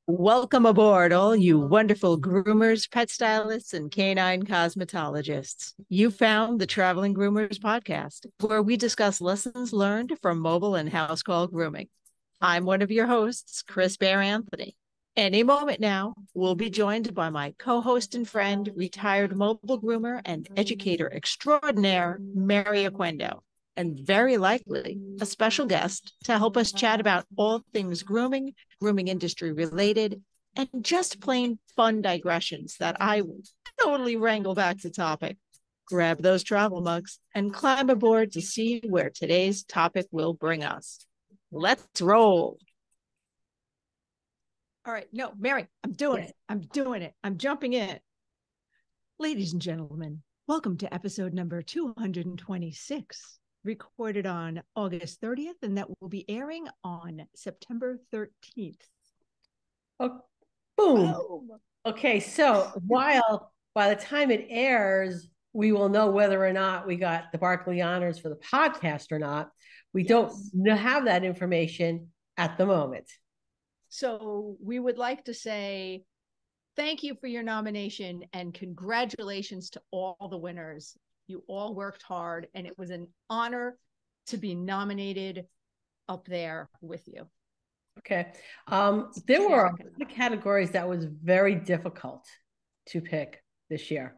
Welcome aboard, all you wonderful groomers, pet stylists, and canine cosmetologists. You found the Traveling Groomers podcast, where we discuss lessons learned from mobile and house call grooming. I'm one of your hosts, Chris Bear Anthony. Any moment now, we'll be joined by my co host and friend, retired mobile groomer and educator extraordinaire, Mary Aquendo, and very likely a special guest to help us chat about all things grooming, grooming industry related, and just plain fun digressions that I will totally wrangle back to topic. Grab those travel mugs and climb aboard to see where today's topic will bring us. Let's roll. All right. No, Mary, I'm doing it. I'm doing it. I'm jumping in. Ladies and gentlemen, welcome to episode number 226, recorded on August 30th, and that will be airing on September 13th. Oh, boom. Boom. Okay, so by the time it airs, we will know whether or not we got the Barkley honors for the podcast or not. We don't have that information at the moment. So we would like to say thank you for your nomination and congratulations to all the winners. You all worked hard, and it was an honor to be nominated up there with you. Okay. There were the categories that was very difficult to pick this year.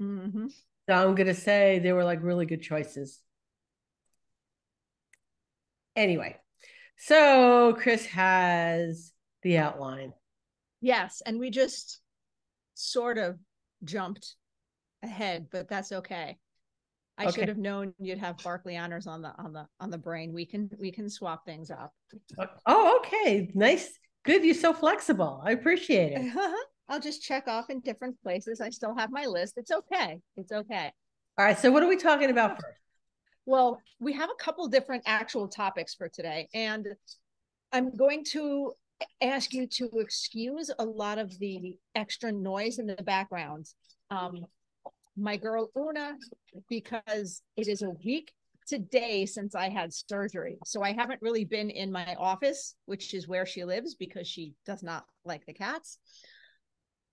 Mm-hmm. So I'm going to say they were like really good choices. Anyway, so Chris has the outline. Yes, and we just sort of jumped ahead, but that's okay. I should have known you'd have Barkley honors on the brain. We can swap things up. Oh, okay. Nice. Good. You're so flexible. I appreciate it. I'll just check off in different places. I still have my list. It's okay. It's okay. All right. So what are we talking about first? Well, we have a couple different actual topics for today, and I'm going to ask you to excuse a lot of the extra noise in the background. My girl Una, because it is a week today since I had surgery. So I haven't really been in my office, which is where she lives, because she does not like the cats.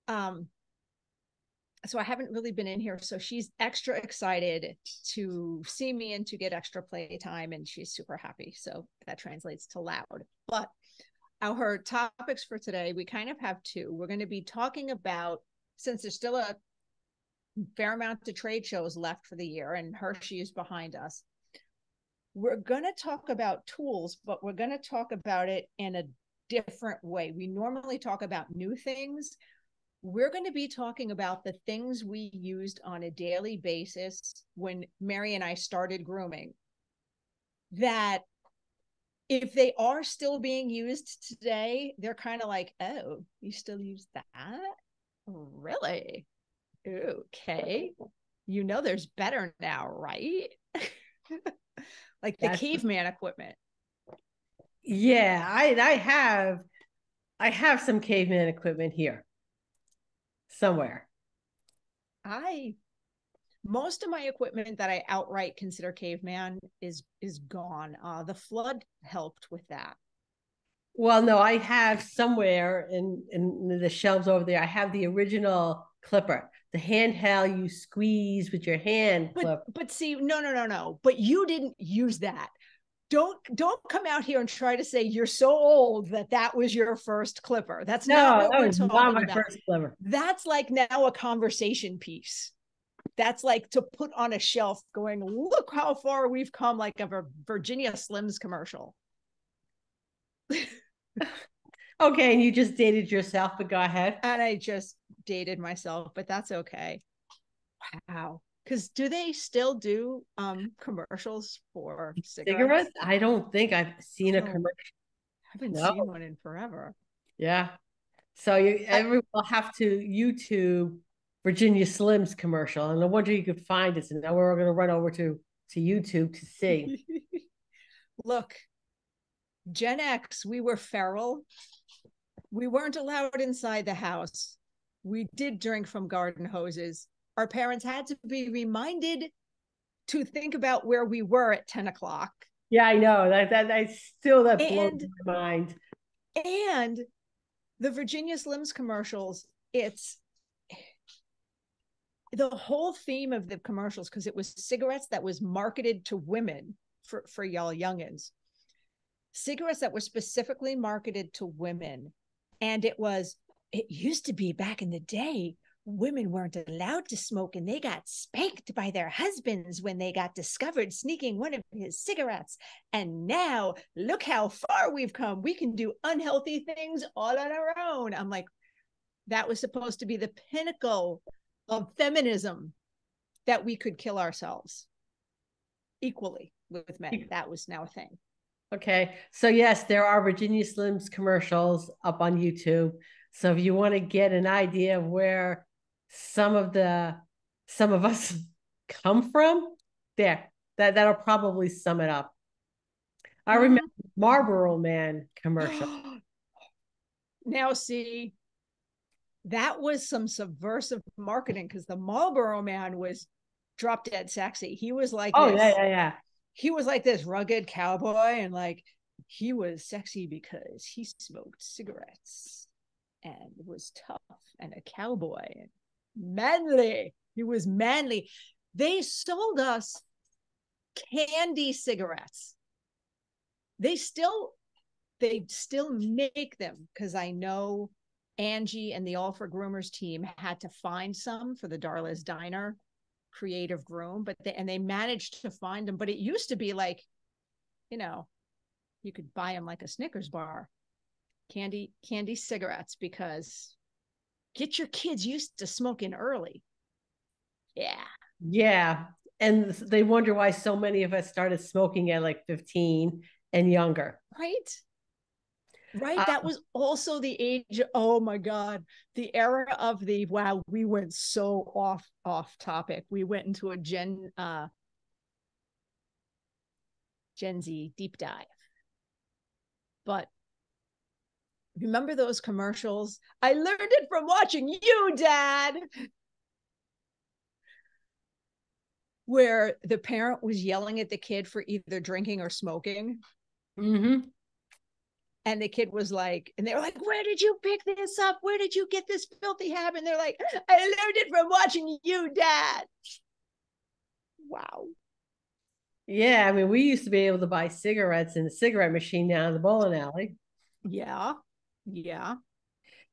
So I haven't really been in here. So she's extra excited to see me and to get extra play time, and she's super happy. So that translates to loud. But our topics for today, we kind of have two. We're going to be talking about, since there's still a fair amount of trade shows left for the year and Hershey is behind us, we're going to talk about tools, but we're going to talk about it in a different way. We normally talk about new things. We're going to be talking about the things we used on a daily basis when Mary and I started grooming, that if they are still being used today, they're kind of like, oh, you still use that? Really? Okay. You know there's better now, right? Like the caveman equipment. Yeah, I have some caveman equipment here somewhere. Most of my equipment that I outright consider caveman is gone. The flood helped with that. Well, no, I have somewhere in the shelves over there, I have the original clipper, the handheld you squeeze with your hand clip. But see, no. But you didn't use that. Don't come out here and try to say you're so old that was your first clipper. That's not what we're talking about. First clipper. That's like now a conversation piece. That's like to put on a shelf going, look how far we've come, like a Virginia Slims commercial. Okay, and you just dated yourself, but go ahead. And I just dated myself, but that's okay. Wow. Because do they still do commercials for cigarettes? I don't think I've seen a commercial. I haven't seen one in forever. Yeah. So everyone will have to YouTube Virginia Slims commercial, and I wonder you could find it. So now we're going to run over to YouTube to see. Look, Gen X, we were feral. We weren't allowed inside the house. We did drink from garden hoses. Our parents had to be reminded to think about where we were at 10 o'clock. Yeah, I know. That blows my mind. And the Virginia Slims commercials, it's the whole theme of the commercials, because it was cigarettes that was marketed to women for y'all youngins, cigarettes that were specifically marketed to women. And it used to be back in the day, women weren't allowed to smoke, and they got spanked by their husbands when they got discovered sneaking one of his cigarettes. And now look how far we've come. We can do unhealthy things all on our own. I'm like, that was supposed to be the pinnacle of feminism, that we could kill ourselves equally with men. That was now a thing. Okay. So yes, there are Virginia Slims commercials up on YouTube. So if you want to get an idea of where some of us come from, that'll probably sum it up. I remember Marlboro Man commercial. Now see, that was some subversive marketing, because the Marlboro Man was drop dead sexy. He was like, yeah. He was like this rugged cowboy, and like he was sexy because he smoked cigarettes and was tough and a cowboy and manly. He was manly. They sold us candy cigarettes. They still make them, because I know Angie and the All for Groomers team had to find some for the Darla's Diner creative groom, but they managed to find them. But it used to be like, you could buy them like a Snickers bar, candy cigarettes, get your kids used to smoking early. Yeah. And they wonder why so many of us started smoking at like 15 and younger. Right. That was also the age. Oh my God. The era of wow, we went so off topic. We went into a Gen Z deep dive. But remember those commercials? I learned it from watching you, Dad. Where the parent was yelling at the kid for either drinking or smoking. Mm-hmm. And the kid was like, and they were like, where did you pick this up? Where did you get this filthy habit? And they're like, I learned it from watching you, Dad. Wow. Yeah, I mean, we used to be able to buy cigarettes in the cigarette machine down in the bowling alley. Yeah.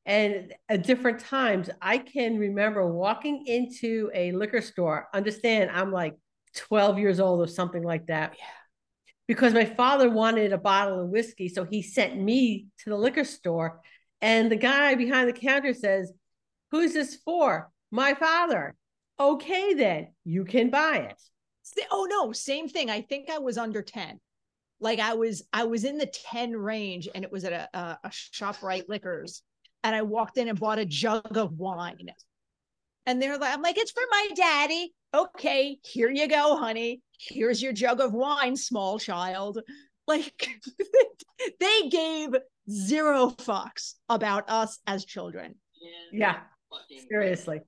And at different times, I can remember walking into a liquor store. Understand, I'm like 12 years old or something like that. Yeah. Because my father wanted a bottle of whiskey. So he sent me to the liquor store. And the guy behind the counter says, who's this for? My father. Okay, then you can buy it. Oh no, same thing. I think I was under 10. Like I was in the 10 range, and it was at a ShopRite Liquors. And I walked in and bought a jug of wine. And they're like, I'm like, it's for my daddy. Okay, here you go, honey. Here's your jug of wine, small child. Like they gave zero fucks about us as children. Yeah, seriously.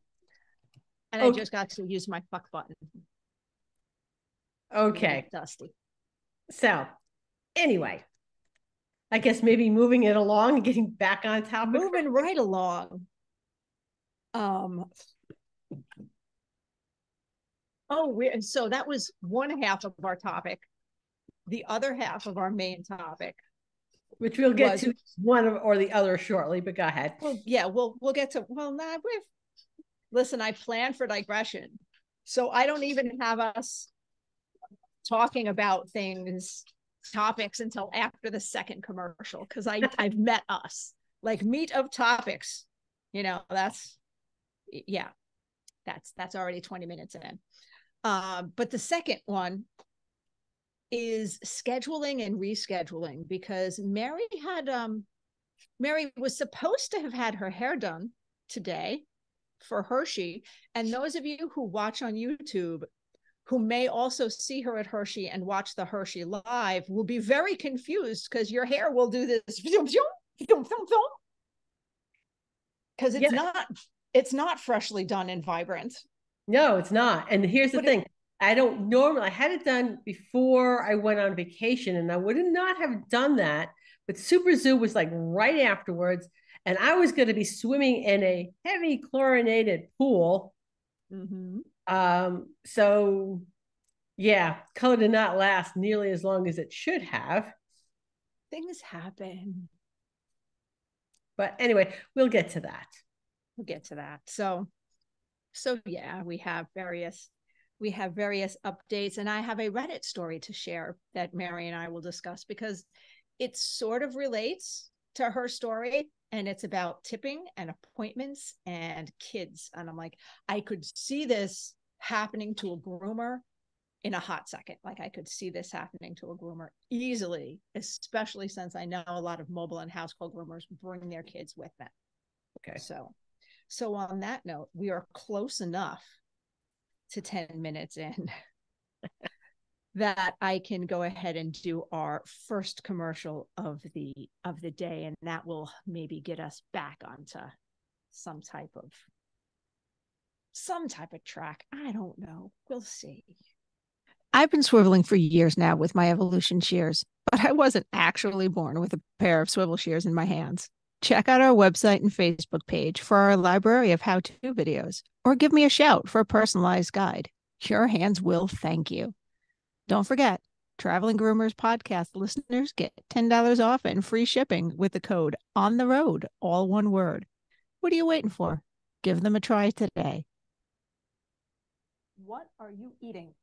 And I just got to use my fuck button. Okay. Dusty. So anyway, I guess maybe moving it along and getting back on topic. Moving right along. So that was one half of our topic. The other half of our main topic, which we'll get to one or the other shortly, but go ahead. Well, yeah, we'll get to. Listen, I plan for digression, so I don't even have us talking about topics until after the second commercial, because I've met us like meat of topics. That's already 20 minutes in. But the second one is scheduling and rescheduling, because Mary was supposed to have had her hair done today for Hershey. And those of you who watch on YouTube, who may also see her at Hershey and watch the Hershey live, will be very confused, because your hair will do this because it's not freshly done and vibrant. No, it's not. And here's the thing. I had it done before I went on vacation, and I would not have done that but Super Zoo was like right afterwards. And I was going to be swimming in a heavy chlorinated pool. Mm-hmm. So yeah, color did not last nearly as long as it should have. Things happen. But anyway, we'll get to that. We'll get to that. So yeah, we have various updates, and I have a Reddit story to share that Mary and I will discuss because it sort of relates to her story, and it's about tipping and appointments and kids. And I'm like, I could see this happening to a groomer in a hot second. Like I could see this happening to a groomer easily, especially since I know a lot of mobile and household groomers bring their kids with them. Okay. So on that note, we are close enough to 10 minutes in that I can go ahead and do our first commercial of the day, and that will maybe get us back onto some type of track. I don't know. We'll see. I've been swiveling for years now with my evolution shears, but I wasn't actually born with a pair of swivel shears in my hands. Check out our website and Facebook page for our library of how-to videos, or give me a shout for a personalized guide. Your hands will thank you. Don't forget, Traveling Groomers podcast listeners get $10 off and free shipping with the code on the road, all one word. What are you waiting for? Give them a try today. What are you eating?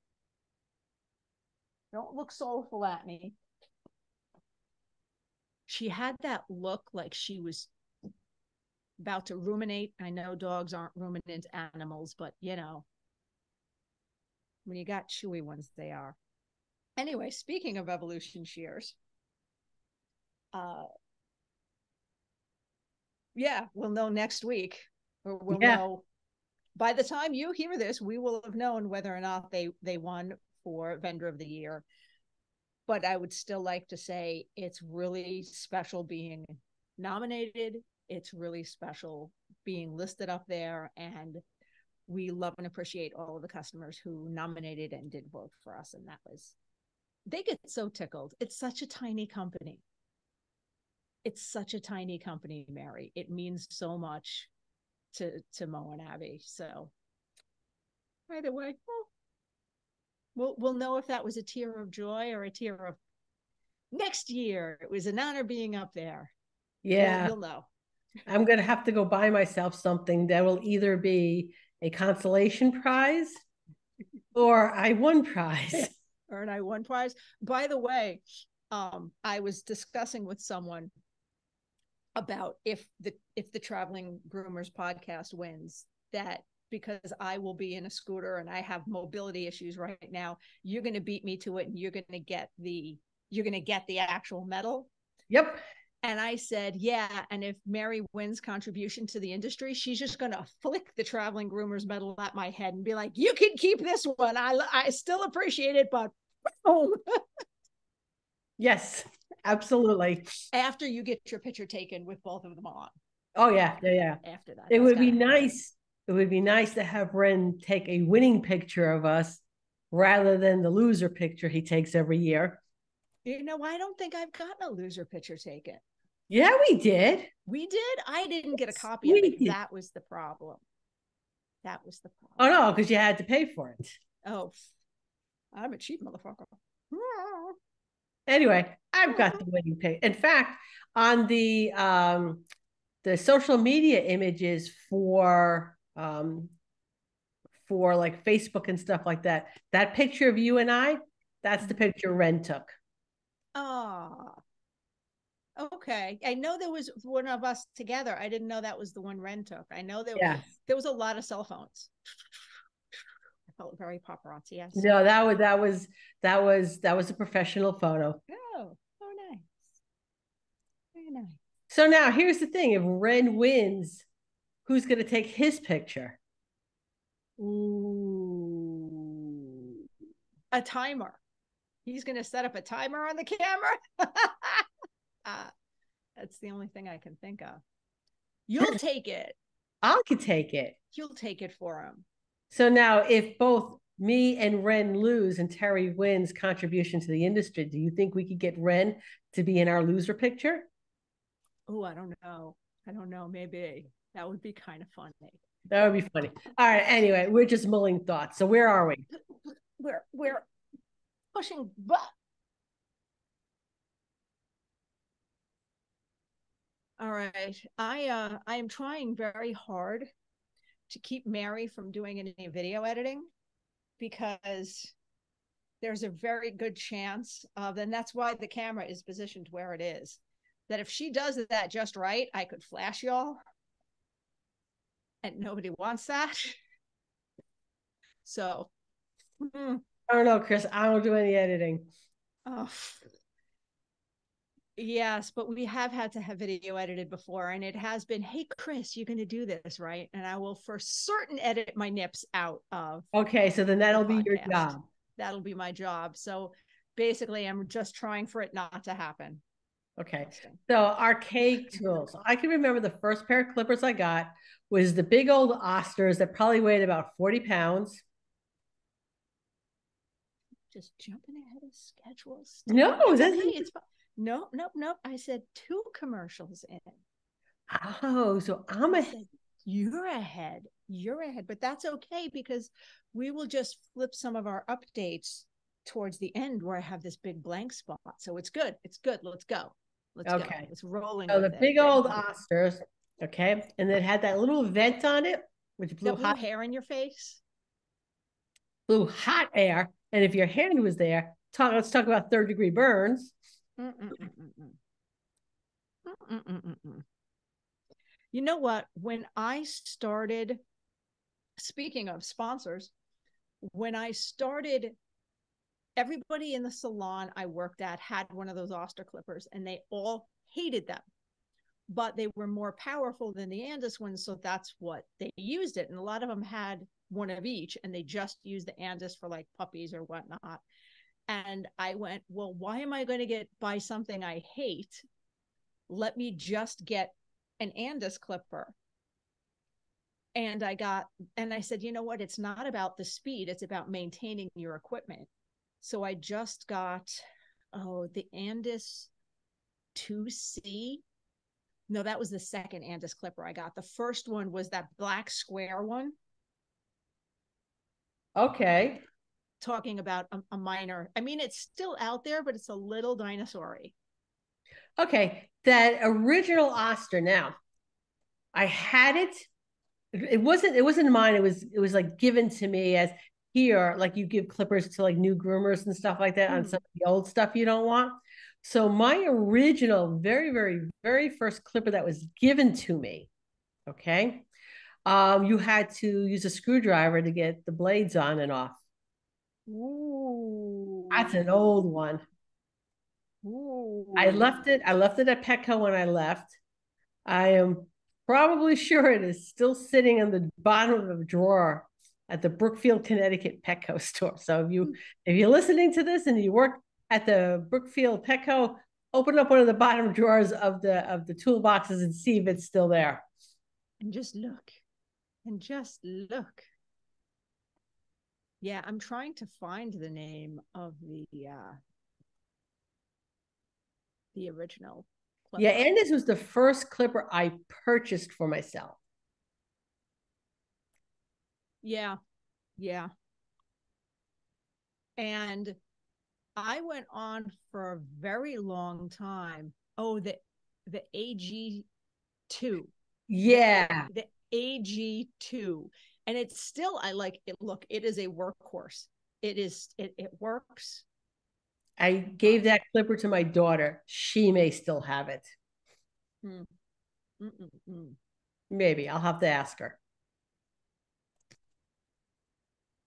Don't look soulful at me. She had that look like she was about to ruminate. I know dogs aren't ruminant animals, but you know, when you got chewy ones, they are. Anyway, speaking of evolution shears, yeah, we'll know next week, or we'll know by the time you hear this, we will have known whether or not they won for Vendor of the Year. But I would still like to say it's really special being nominated. It's really special being listed up there, and we love and appreciate all of the customers who nominated and did vote for us. And they get so tickled. It's such a tiny company. Mary. It means so much to Mo and Abby. So either way, we'll know if that was a tear of joy or a tear of next year. It was an honor being up there. Yeah. You'll know. I'm going to have to go buy myself something that will either be a consolation prize or I won prize. Or an I won prize. By the way, I was discussing with someone about if the Traveling Groomers podcast wins, that because I will be in a scooter and I have mobility issues right now, you're going to beat me to it, and you're going to get the actual medal. Yep. And I said, yeah. And if Mary wins contribution to the industry, she's just going to flick the Traveling Groomers medal at my head and be like, you can keep this one. I still appreciate it, but boom. Yes, absolutely. After you get your picture taken with both of them on. Oh yeah. After that. It would be nice. It would be nice to have Ren take a winning picture of us rather than the loser picture he takes every year. You know, I don't think I've gotten a loser picture taken. Yeah, we did. We did? I didn't get a copy of it. That was the problem. Oh, no, because you had to pay for it. Oh, I'm a cheap motherfucker. Anyway, I've got the winning picture. In fact, on the social media images for like Facebook and stuff like that, that picture of you and I, that's the picture Ren took. Oh, okay. I know there was one of us together. I didn't know that was the one Ren took. I know there was a lot of cell phones. I felt very paparazzi. Yes. No, that was a professional photo. Oh, nice. Very nice. So now here's the thing: if Ren wins, who's going to take his picture? Ooh, a timer. He's going to set up a timer on the camera. That's the only thing I can think of. You'll take it. I could take it. You'll take it for him. So now if both me and Ren lose and Terry wins contribution to the industry, do you think we could get Ren to be in our loser picture? Oh, I don't know. I don't know. Maybe that would be kind of funny. That would be funny. All right. Anyway, we're just mulling thoughts. So where are we? We're pushing butt. All right. I am trying very hard to keep Mary from doing any video editing because there's a very good chance of, and that's why the camera is positioned where it is, that if she does that just right, I could flash y'all. And nobody wants that. So I don't know, Chris. I don't do any editing. Oh, yes, but we have had to have video edited before, and it has been, hey, Chris, you're going to do this, right? And I will for certain edit my nips out of. Okay, so then that'll be your job. That'll be my job. So basically, I'm just trying for it not to happen. Okay, so archaic tools. I can remember the first pair of clippers I got was the big old Osters that probably weighed about 40 pounds. Just jumping ahead of schedules. No, it's okay. It's fine. No. I said 2 commercials in. Oh, so I'm ahead. You're ahead. You're ahead. But that's okay because we will just flip some of our updates towards the end where I have this big blank spot. So it's good. It's good. Let's go. Let's go. It's rolling. So the big old Osters, okay, and it had that little vent on it, which blew hot hair in your face. Blew hot air. And if your hand was there, let's talk about 3rd-degree burns. You know what? When I started, speaking of sponsors, when I started, everybody in the salon I worked at had one of those Oster clippers, and they all hated them. But they were more powerful than the Andis ones, so that's what they used it. And a lot of them had one of each, and they just used the Andis for like puppies or whatnot. And I went, well, why am I going to buy something I hate? Let me just get an Andis clipper. And I said, you know what? It's not about the speed. It's about maintaining your equipment. So I just got, the Andis 2C. No, that was the second Andis clipper I got. The first one was that black square one. Okay. Talking about a minor. I mean, it's still out there, but it's a little dinosaur-y. Okay. That original Oster. Now, I had it. It wasn't mine. It was like given to me as here, like you give clippers to like new groomers and stuff like that on some of the old stuff you don't want. So my original, very, very, very first clipper that was given to me, okay, you had to use a screwdriver to get the blades on and off. Ooh. That's an old one. Ooh. I left it at Petco when I left. I am probably sure it is still sitting on the bottom of a drawer at the Brookfield, Connecticut Petco store. So if you're listening to this and you work at the Brookfield Petco, open up one of the bottom drawers of the toolboxes and see if it's still there. And just look. Yeah, I'm trying to find the name of the original clipper. Yeah, and this was the first clipper I purchased for myself. Yeah. And I went on for a very long time. Oh, the AG2. Yeah. The AG2. And it's still, I like it. Look, it is a workhorse. It works. I gave that clipper to my daughter. She may still have it. Maybe. I'll have to ask her.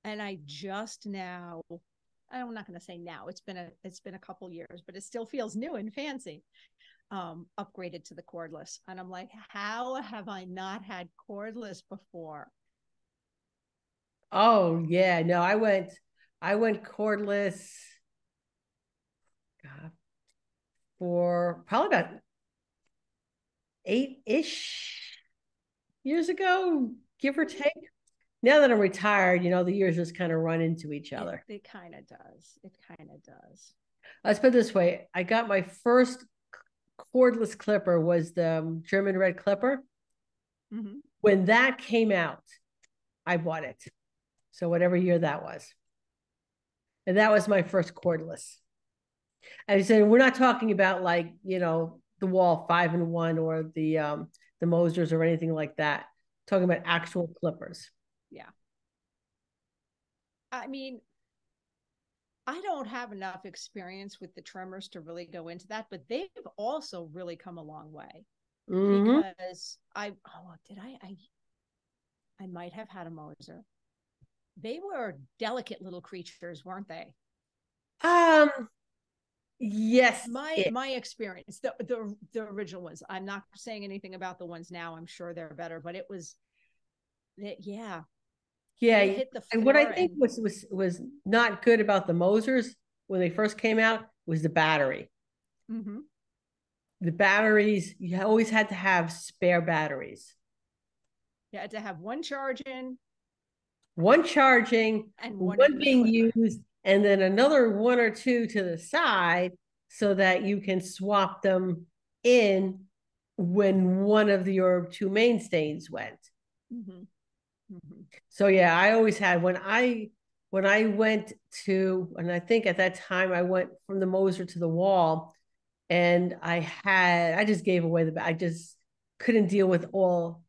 And I just now, I'm not going to say now, it's been a couple years, but it still feels new and fancy. Upgraded to the cordless. And I'm like, how have I not had cordless before? Oh yeah, no, I went cordless for probably about 8-ish years ago, give or take. now that I'm retired, the years just kind of run into each other. It kind of does. It kind of does. Let's put it this way. I got my first cordless clipper was the German red clipper. Mm-hmm. When that came out, I bought it. So whatever year that was. And that was my first cordless. And I said, we're not talking about like, the Wall 5-in-1 or the Mosers or anything like that. Talking about actual clippers. Yeah. I mean, I don't have enough experience with the trimmers to really go into that, but they've also really come a long way. Mm-hmm. Because I might have had a Moser. They were delicate little creatures, weren't they? Yes. My experience, the original ones. I'm not saying anything about the ones now. I'm sure they're better, but it was yeah. Yeah. They hit the floor. And what I think was not good about the Mosers when they first came out was the battery. Mm-hmm. The batteries, you always had to have spare batteries. You had to have one charging, and one being used, and then another one or two to the side so that you can swap them in when one of your two mainstays went. Mm-hmm. Mm-hmm. So yeah, I always had when I went to, and I think at that time I went from the Moser to the Wall, and I just gave away I just couldn't deal with all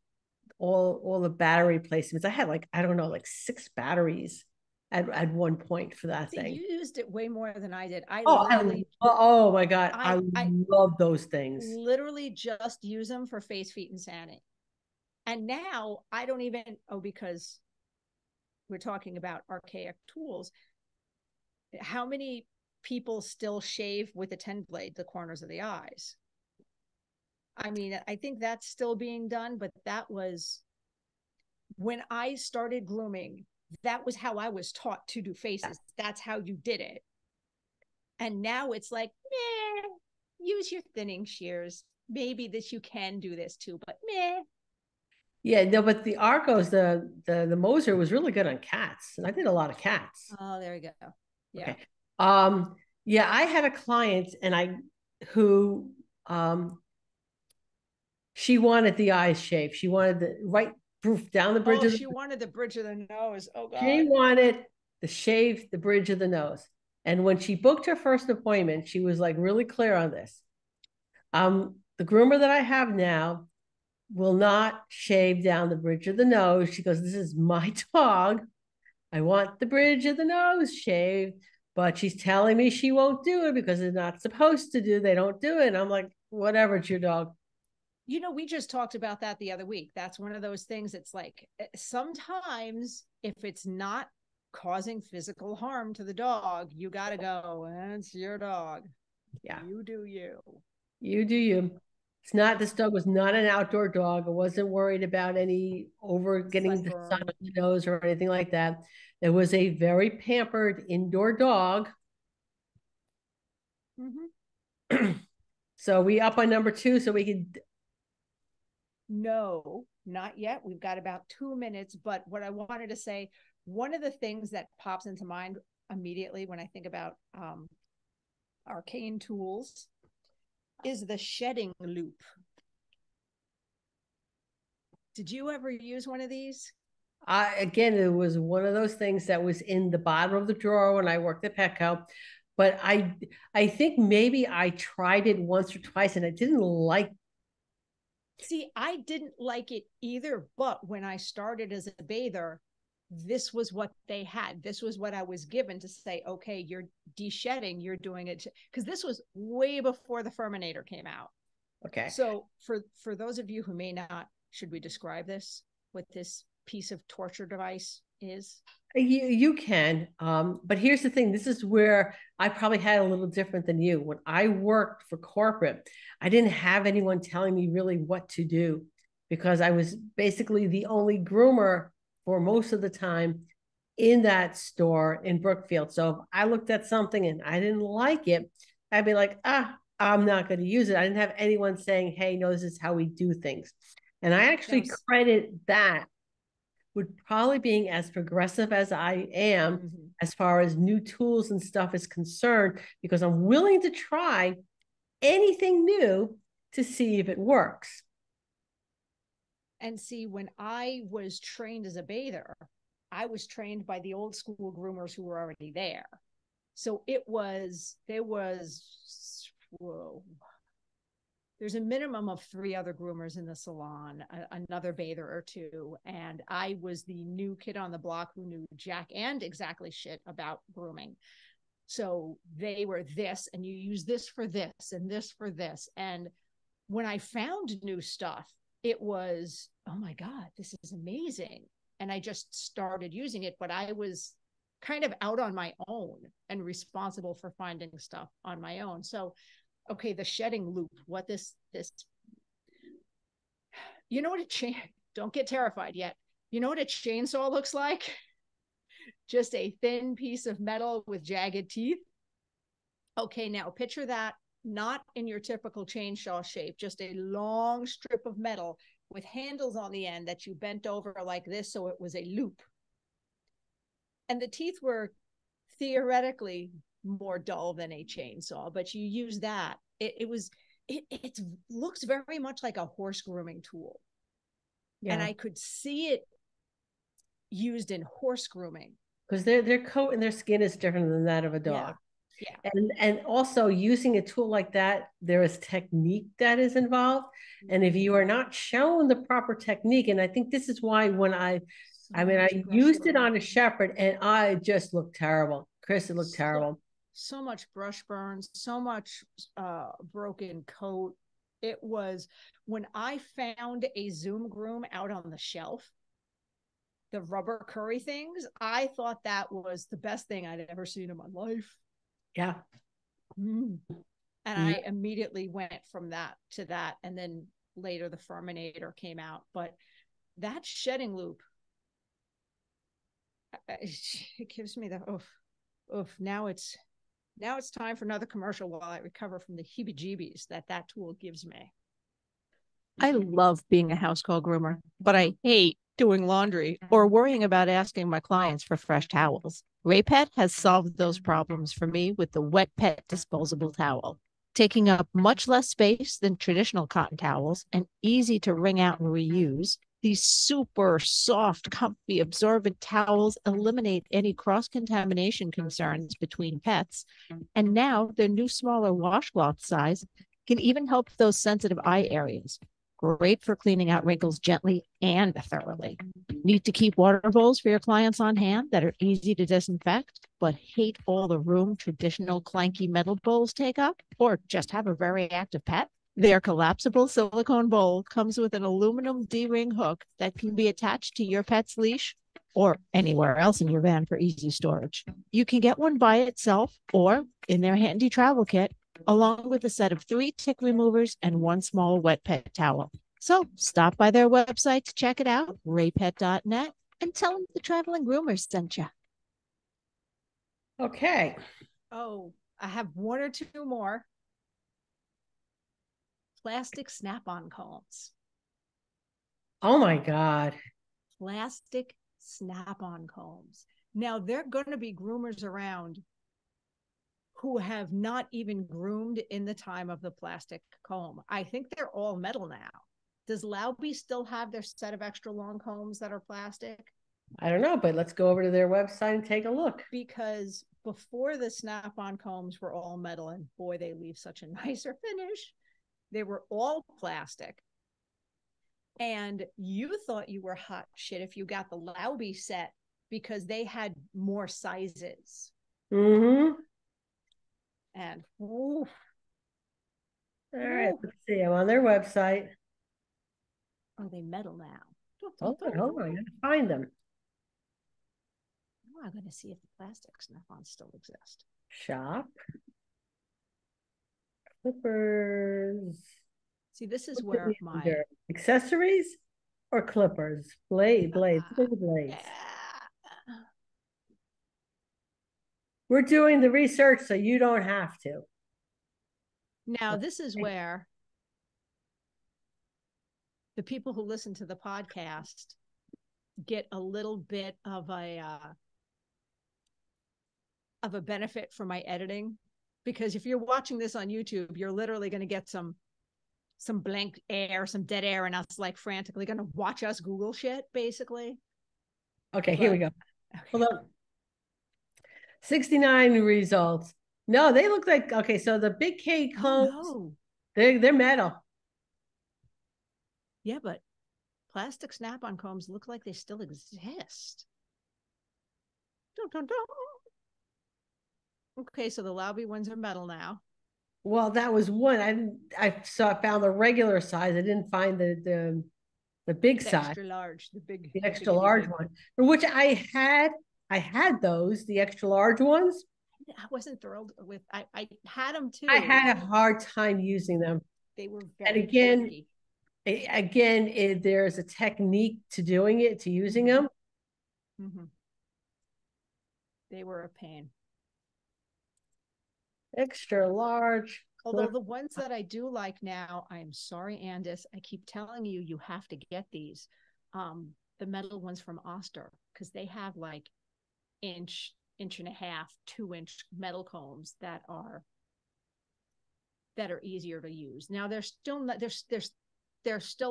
the battery placements. I had like, I don't know, like 6 batteries at one point for that thing. You used it way more than I did. Oh my God. I love those things. Literally just use them for face, feet, and sanding. And now I don't even, because we're talking about archaic tools. How many people still shave with a 10 blade, the corners of the eyes? I mean, I think that's still being done, but that was when I started grooming, that was how I was taught to do faces. That's how you did it. And now it's like, use your thinning shears. Maybe this you can do this too, but meh. Yeah, no, but the Arcos, the Moser was really good on cats, and I did a lot of cats. Oh, there you go. Yeah. Okay. Yeah, I had a client, and who she wanted the eyes shaved. She wanted the right proof down the bridge. She wanted the bridge of the nose. Oh God. She wanted to shave the bridge of the nose. And when she booked her first appointment, she was like really clear on this. The groomer that I have now will not shave down the bridge of the nose. She goes, this is my dog. I want the bridge of the nose shaved, but she's telling me she won't do it because they're not supposed to do. They don't do it. And I'm like, whatever, it's your dog. We just talked about that the other week. That's one of those things. It's like sometimes if it's not causing physical harm to the dog, you got to go. It's your dog. Yeah. You do you. You do you. This dog was not an outdoor dog. I wasn't worried about any getting the sun on the nose or anything like that. It was a very pampered indoor dog. Mm-hmm. So we up on number 2 so we could. No, not yet. We've got about 2 minutes. But what I wanted to say, one of the things that pops into mind immediately when I think about arcane tools is the shedding loop. Did you ever use one of these? Again, it was one of those things that was in the bottom of the drawer when I worked at Petco. But I think maybe I tried it once or twice and I didn't like. See, I didn't like it either. But when I started as a bather, this was what they had. This was what I was given to say, okay, you're de-shedding, you're doing it. Because this was way before the Furminator came out. Okay. So for those of you who may not, should we describe this, what this piece of torture device is? You can, but here's the thing. This is where I probably had a little different than you. When I worked for corporate, I didn't have anyone telling me really what to do because I was basically the only groomer for most of the time in that store in Brookfield. So if I looked at something and I didn't like it, I'd be like, I'm not going to use it. I didn't have anyone saying, hey, no, this is how we do things. And I actually credit that with probably being as progressive as I am Mm-hmm. as far as new tools and stuff is concerned, because I'm willing to try anything new to see if it works. And see, when I was trained as a bather, I was trained by the old school groomers who were already there. So whoa, there's a minimum of 3 other groomers in the salon, another bather or 2. And I was the new kid on the block who knew jack and exactly shit about grooming. So they were this, and you use this for this and this for this. And when I found new stuff, it was, oh my God, this is amazing. And I just started using it, but I was kind of out on my own and responsible for finding stuff on my own. So, okay, the shedding loop, what this, you know what don't get terrified yet. You know what a chainsaw looks like? Just a thin piece of metal with jagged teeth. Okay, now picture that not in your typical chainsaw shape, just a long strip of metal with handles on the end that you bent over like this, so it was a loop. And the teeth were theoretically more dull than a chainsaw, but you use that. It looks very much like a horse grooming tool. Yeah. And I could see it used in horse grooming. Because their coat and their skin is different than that of a dog. Yeah. And also using a tool like that, there is technique that is involved. And if you are not shown the proper technique, and I think this is why when I used it on a shepherd and I just looked terrible. Chris, it looked terrible. So much brush burns, so much broken coat. It was when I found a Zoom groom out on the shelf, the rubber curry things, I thought that was the best thing I'd ever seen in my life. Yeah. And I immediately went from that to that. And then later the Furminator came out. But that shedding loop, it gives me the now it's time for another commercial while I recover from the heebie-jeebies that tool gives me. I love being a house call groomer, but I hate doing laundry or worrying about asking my clients for fresh towels. Raypet has solved those problems for me with the Wet Pet disposable towel, taking up much less space than traditional cotton towels and easy to wring out and reuse. These super soft, comfy, absorbent towels eliminate any cross-contamination concerns between pets. And now their new smaller washcloth size can even help those sensitive eye areas. Great for cleaning out wrinkles gently and thoroughly. Need to keep water bowls for your clients on hand that are easy to disinfect, but hate all the room traditional clanky metal bowls take up? Or just have a very active pet? Their collapsible silicone bowl comes with an aluminum D-ring hook that can be attached to your pet's leash or anywhere else in your van for easy storage. You can get one by itself or in their handy travel kit, along with a set of 3 tick removers and 1 small wet pet towel. So stop by their website to check it out, raypet.net, and tell them the Traveling Groomers sent you. Okay. Oh, I have 1 or 2 more. Plastic snap-on combs. Oh my God. Plastic snap-on combs. Now, there are going to be groomers around who have not even groomed in the time of the plastic comb. I think they're all metal now. Does Laube still have their set of extra long combs that are plastic? I don't know, but let's go over to their website and take a look. Because before the snap-on combs were all metal, and boy, they leave such a nicer finish. They were all plastic. And you thought you were hot shit if you got the Laube set because they had more sizes. Mm-hmm. And oof. All right, let's see. I'm on their website. Are they metal now? Hold on. I gotta find them. I'm going to see if the plastic snap-ons still exist. Shop. Clippers. See, this is where my accessories or clippers, blades. Blades. We're doing the research so you don't have to. Now, this is where the people who listen to the podcast get a little bit of a benefit from my editing, because if you're watching this on YouTube, you're literally going to get some blank air, some dead air, and us like frantically going to watch us Google shit, basically. Okay, here we go. Okay. Hold on. 69 results. No, they look like, okay, so the big K combs, they're metal. Yeah, but plastic snap-on combs look like they still exist. Dun, dun, dun. Okay, so the Lobby ones are metal now. Well, that was one. I found the regular size. I didn't find the big size. Extra large, the extra large one, which I had those, the extra large ones. I wasn't thrilled with. I had them too. I had a hard time using them. They were very bulky. There's a technique to doing it, to using them. Mm-hmm. They were a pain. Extra large. Although the ones that I do like now, I'm sorry, Andis, I keep telling you, you have to get these. The metal ones from Oster, because they have like inch and a half, 2-inch metal combs that are easier to use. Now there's still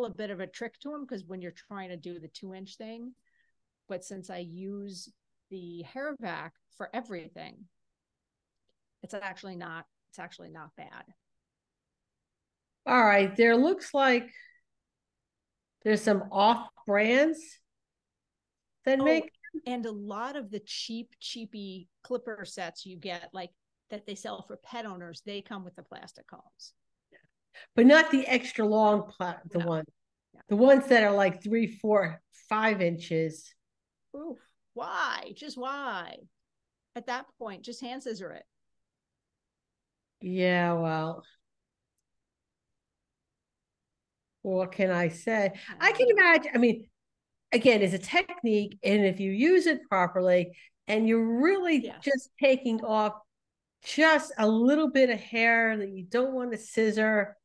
a bit of a trick to them, because when you're trying to do the 2-inch thing, but since I use the hair vac for everything, it's actually not bad. All right, there looks like there's some off brands that make, and a lot of the cheapy clipper sets you get, like that they sell for pet owners, they come with the plastic combs, but not the extra long the ones that are like 3, 4, 5 inches. Oof, why? Just why? At that point, just hand scissor it. Yeah, well, what can I say? I can imagine. I mean, again, it's a technique, and if you use it properly, and you're really just taking off just a little bit of hair that you don't want to scissor,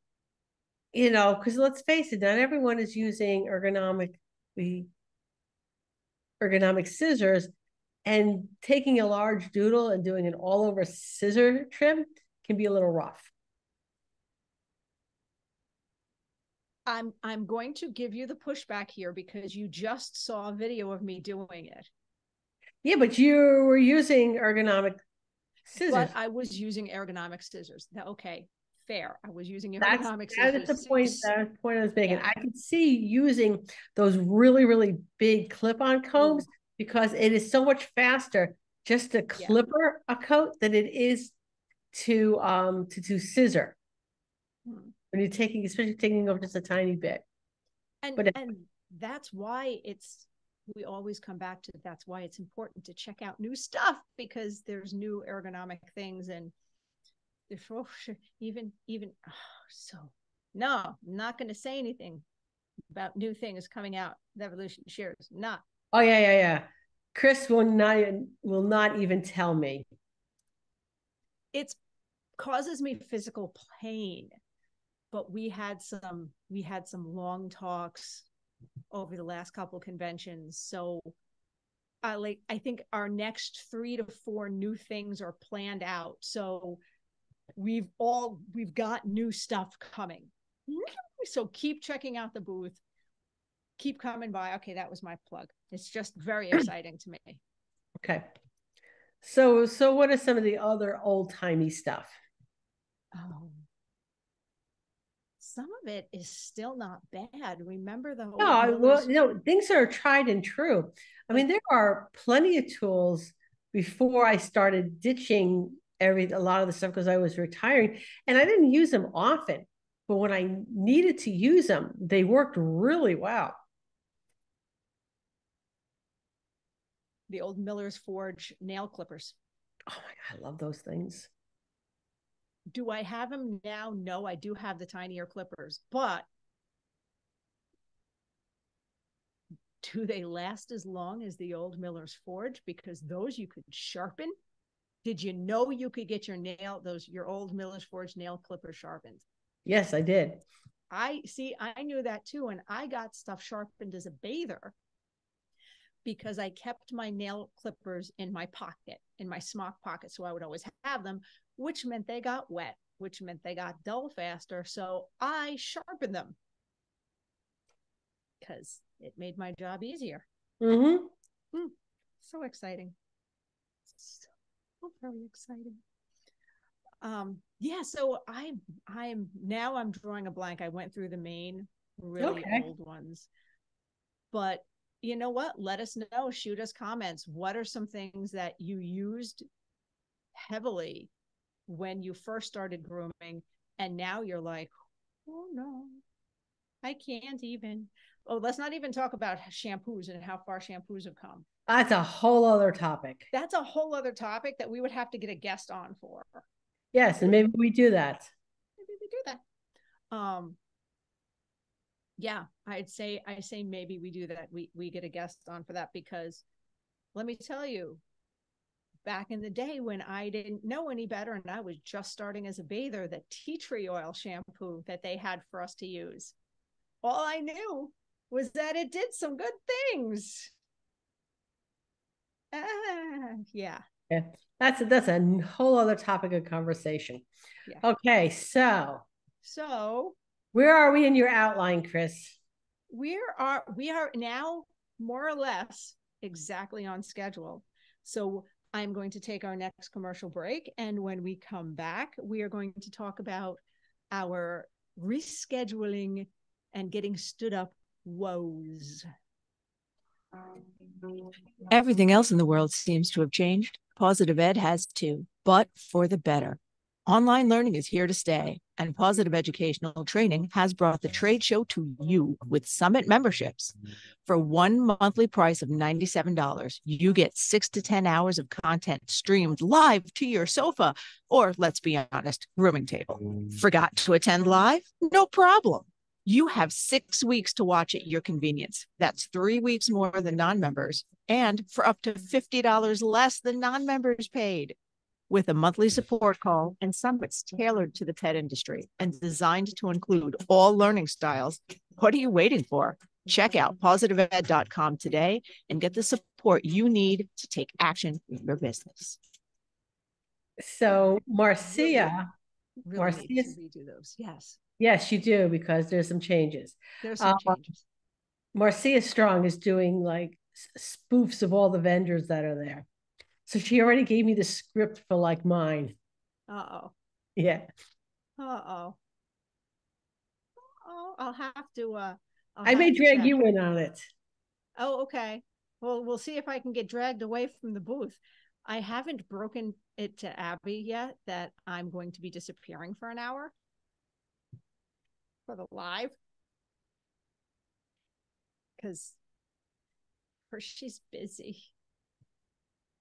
because let's face it, not everyone is using ergonomic scissors, and taking a large doodle and doing an all over scissor trim can be a little rough. I'm going to give you the pushback here, because you just saw a video of me doing it. Yeah, but you were using ergonomic scissors. But I was using ergonomic scissors. Okay, fair. I was using ergonomic scissors. That's the point. That's the point I was making. Yeah. I could see using those really, really big clip-on combs, because it is so much faster just to clipper a coat than it is to scissor. When you're especially taking off just a tiny bit. And that's why we always come back to, that's why it's important to check out new stuff, because there's new ergonomic things, and no, I'm not going to say anything about new things coming out. The Evolution shares not. Oh yeah. Chris will not even tell me. It causes me physical pain. But we had some long talks over the last couple conventions. So I think our next 3 to 4 new things are planned out. So we've got new stuff coming. So keep checking out the booth. Keep coming by. Okay, that was my plug. It's just very exciting to me. Okay. So what are some of the other old-timey stuff? Some of it is still not bad. Remember the whole things are tried and true. I mean, there are plenty of tools before I started ditching a lot of the stuff, because I was retiring, and I didn't use them often. But when I needed to use them, they worked really well. The old Miller's Forge nail clippers. Oh my God, I love those things. Do I have them now? No, I do have the tinier clippers, but do they last as long as the old Miller's Forge? Because those you could sharpen. Did you know you could get your old Miller's Forge nail clipper sharpened? Yes, I did. I knew that too. And I got stuff sharpened as a bather. because I kept my nail clippers in my pocket, in my smock pocket. So I would always have them, which meant they got wet, which meant they got dull faster. So I sharpened them because it made my job easier. So exciting. So very exciting. Yeah, so I'm drawing a blank. I went through the main really old ones. But you know what? Let us know, shoot us comments. What are some things that you used heavily when you first started grooming and now you're like, oh no, I can't even. Oh, let's not even talk about shampoos and how far shampoos have come. That's a whole other topic. That's a whole other topic that we would have to get a guest on for. Yes, and maybe we do that. Maybe we do that. Yeah, I say maybe we do that. We get a guest on for that, because let me tell you, back in the day when I didn't know any better and I was just starting as a bather, the tea tree oil shampoo that they had for us to use, all I knew was that it did some good things. Yeah. That's a whole other topic of conversation. Yeah. Okay, so where are we in your outline, Chris? We are now more or less exactly on schedule. So I'm going to take our next commercial break, and when we come back, we are going to talk about our rescheduling and getting stood up woes. Everything else in the world seems to have changed. Positive Ed has too, but for the better. Online learning is here to stay, and Positive Educational Training has brought the trade show to you with Summit memberships. For one monthly price of $97, you get 6 to 10 hours of content streamed live to your sofa, or let's be honest, grooming table. Forgot to attend live? No problem. You have 6 weeks to watch at your convenience. That's 3 weeks more than non-members, and for up to $50 less than non-members paid. With a monthly support call and summits tailored to the pet industry and designed to include all learning styles, what are you waiting for? Check out positiveed.com today and get the support you need to take action in your business. So Marcia, really need to redo those. Yes, you do, because there's some changes. There's some changes. Marcia Strong is doing like spoofs of all the vendors that are there. So she already gave me the script for like mine. Uh-oh. Yeah. Uh-oh. Oh, I'll have to I may drag you in on it. Oh, okay. Well, we'll see if I can get dragged away from the booth. I haven't broken it to Abby yet that I'm going to be disappearing for an hour for the live, because she's busy.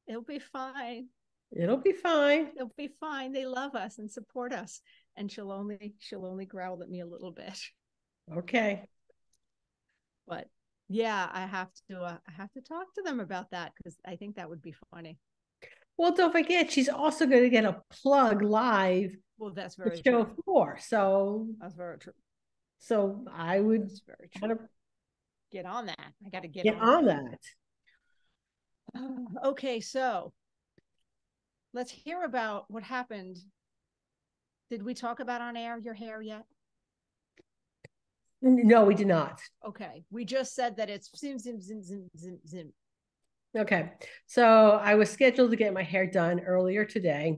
It'll be fine. It'll be fine. It'll be fine. They love us and support us, and she'll only growl at me a little bit. Okay. But yeah, I have to talk to them about that, because I think that would be funny. Well, don't forget, she's also going to get a plug live. Well, that's very show true. 4. So that's very true. So I would kind of get on that. I got to get on that. Okay, so let's hear about what happened. Did we talk about on air your hair yet? No, we did not. Okay, we just said that it's zim, zim, zim, zim, zim, zim. Okay, so I was scheduled to get my hair done earlier today,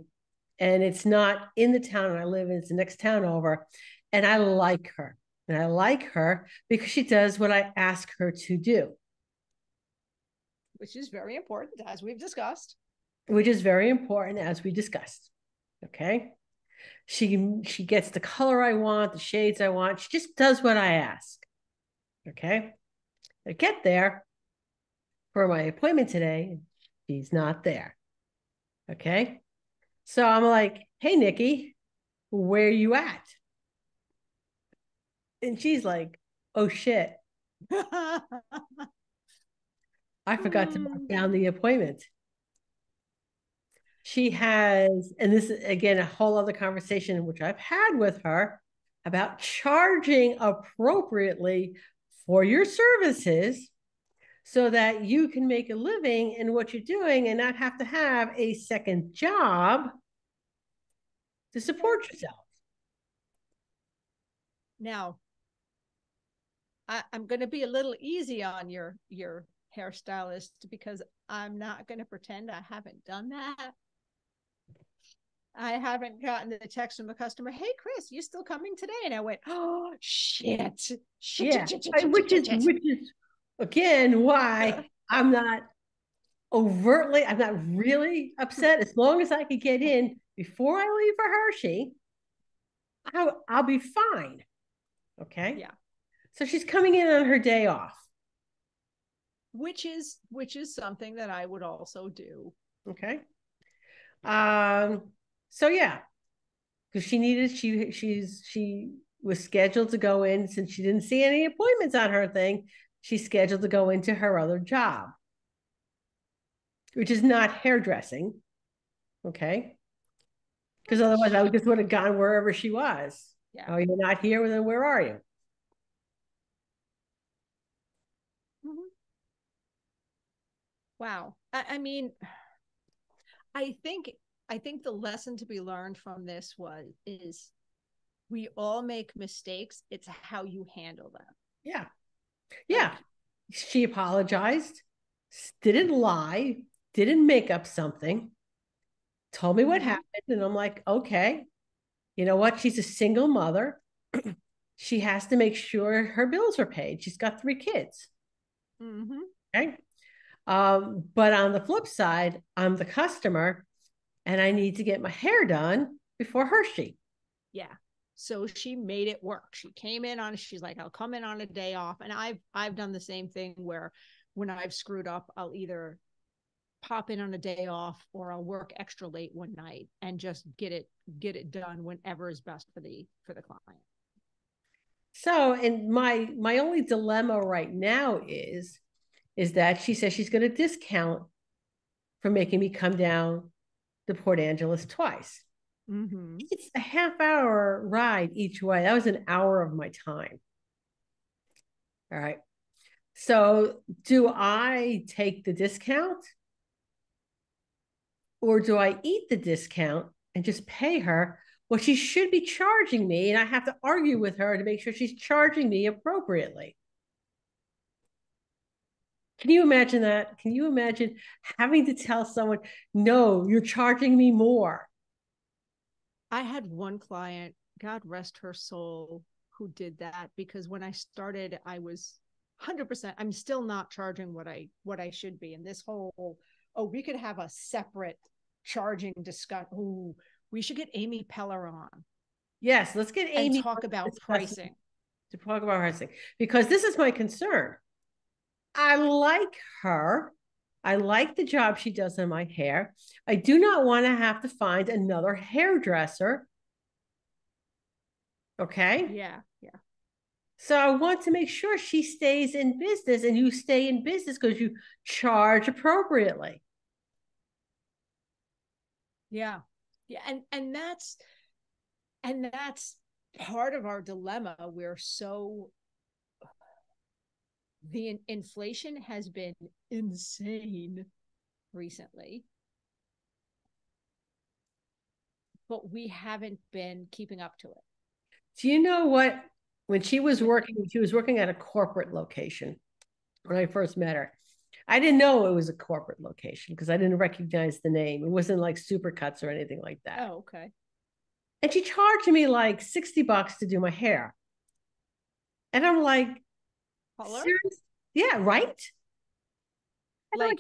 and it's not in the town I live in. It's the next town over, and I like her. And I like her because she does what I ask her to do. Which is very important, as we've discussed. Okay. She gets the color I want, the shades I want. She just does what I ask. Okay. I get there for my appointment today. She's not there. Okay. So I'm like, hey, Nikki, where are you at? And she's like, oh, shit. I forgot to mark down the appointment. She has, and this is, again, a whole other conversation which I've had with her about charging appropriately for your services, so that you can make a living in what you're doing and not have to have a second job to support yourself. Now, I'm going to be a little easy on your hairstylist because I'm not going to pretend I haven't done that. I haven't gotten the text from the customer, "Hey, Chris, you still coming today?" And I went, "Oh, shit. Yeah. Which is again why I'm not really upset. As long as I could get in before I leave for Hershey, I'll be fine. Okay. Yeah. So she's coming in on her day off. Which is something that I would also do. Okay. So yeah, because she was scheduled to go in since she didn't see any appointments on her thing. She's scheduled to go into her other job, which is not hairdressing. Okay. Because otherwise I would have gone wherever she was. Yeah. Oh, you're not here? Well, then where are you? Mm-hmm. Wow. I mean, I think the lesson to be learned from this is we all make mistakes. It's how you handle them. Yeah. Yeah. She apologized, didn't lie, didn't make up something, told me what happened. And I'm like, okay, you know what? She's a single mother. She has to make sure her bills are paid. She's got 3 kids. Mm-hmm. Okay. But on the flip side, I'm the customer and I need to get my hair done before Hershey. Yeah. So she made it work. She came in on, she's like, "I'll come in on a day off." And I've done the same thing where when I've screwed up, I'll either pop in on a day off or I'll work extra late one night and just get it done whenever is best for the client. So, and my only dilemma right now is that she says she's going to discount for making me come down to Port Angeles twice. Mm-hmm. It's a half-hour ride each way. That was an hour of my time. All right. So do I take the discount or do I eat the discount and just pay her what she should be charging me? And I have to argue with her to make sure she's charging me appropriately. Can you imagine that? Can you imagine having to tell someone, "No, you're charging me more"? I had one client, God rest her soul, who did that because when I started, I was 100%. I'm still not charging what I should be. And this whole, oh, we could have a separate charging discussion. Oh, we should get Amy Peller on. Yes, let's get Amy and talk about pricing. To talk about pricing, because this is my concern. I like her. I like the job she does in my hair. I do not want to have to find another hairdresser. Okay. Yeah. Yeah. So I want to make sure she stays in business and you stay in business because you charge appropriately. Yeah. Yeah. And that's part of our dilemma. The inflation has been insane recently, but we haven't been keeping up to it. Do you know what? When she was working at a corporate location when I first met her. I didn't know it was a corporate location because I didn't recognize the name. It wasn't like Supercuts or anything like that. Oh, okay. And she charged me like $60 to do my hair. And I'm like, seriously? Yeah, right? Like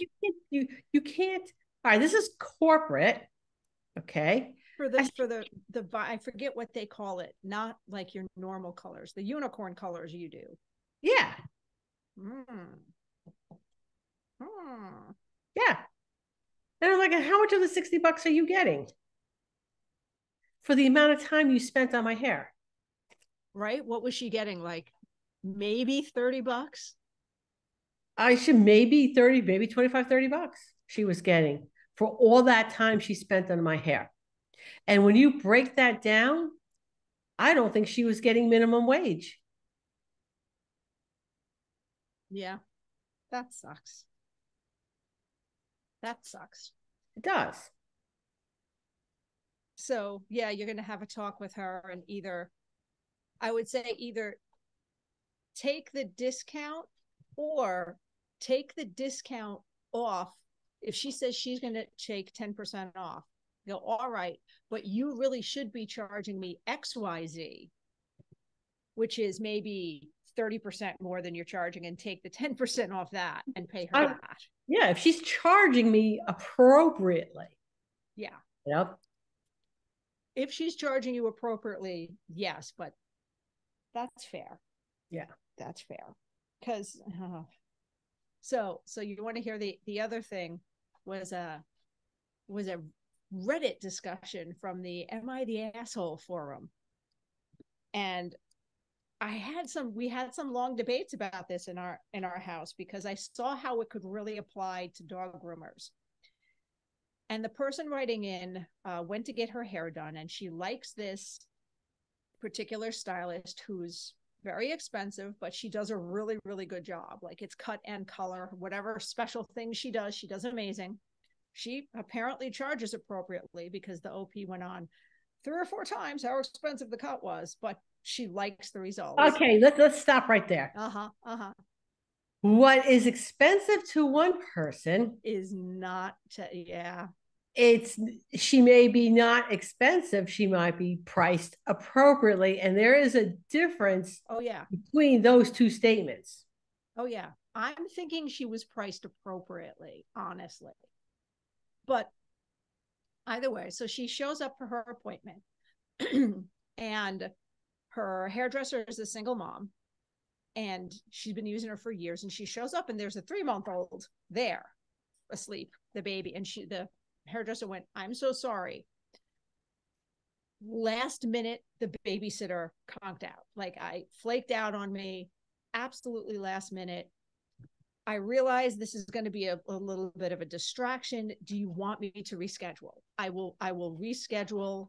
you can't. All right, this is corporate. Okay. For the I forget what they call it, not like your normal colors, the unicorn colors you do. Yeah. Yeah. And I'm like, how much of the $60 are you getting for the amount of time you spent on my hair? Right? What was she getting? Like maybe $30? I should maybe 30, maybe 25, $30 she was getting for all that time she spent on my hair. And when you break that down, I don't think she was getting minimum wage. Yeah. That sucks. That sucks. It does. So yeah, you're going to have a talk with her, and I would say either take the discount or take the discount off. If she says she's going to take 10% off, go, all right, but you really should be charging me XYZ, which is maybe 30% more than you're charging, and take the 10% off that and pay her that. Yeah, if she's charging me appropriately. Yeah. Yep. If she's charging you appropriately, yes, but that's fair. Yeah. That's fair. Because so you want to hear the other thing was a Reddit discussion from the Am I the Asshole forum. And we had some long debates about this in our house, because I saw how it could really apply to dog groomers. And the person writing in went to get her hair done, and she likes this particular stylist who's very expensive, but she does a really, really good job. Like, it's cut and color, whatever special things she does amazing. She apparently charges appropriately, because the OP went on 3 or 4 times how expensive the cut was, but she likes the results. Okay, let's stop right there. What is expensive to one person is not yeah. She may be not expensive, she might be priced appropriately, and there is a difference between those two statements. Oh yeah, I'm thinking she was priced appropriately, honestly. But either way, so she shows up for her appointment and her hairdresser is a single mom, and she's been using her for years, and she shows up and there's a 3-month-old there asleep, the baby, and the hairdresser went, I'm so sorry. Last minute, the babysitter conked out. Like, I flaked out on me, absolutely last minute. I realize this is going to be a little bit of a distraction. Do you want me to reschedule? I will reschedule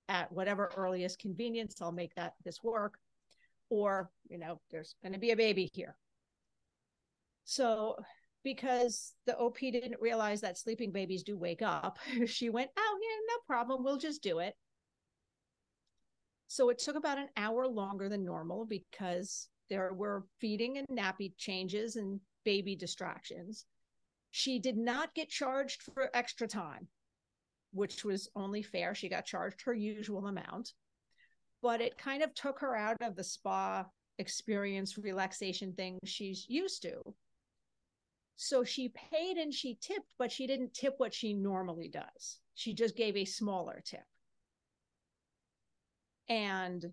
at whatever earliest convenience. I'll make this work. Or, there's going to be a baby here. So, because the OP didn't realize that sleeping babies do wake up, she went, oh yeah, no problem, we'll just do it. So it took about an hour longer than normal, because there were feeding and nappy changes and baby distractions. She did not get charged for extra time, which was only fair. She got charged her usual amount, but it kind of took her out of the spa experience relaxation thing she's used to. So she paid and she tipped, but she didn't tip what she normally does. She just gave a smaller tip. And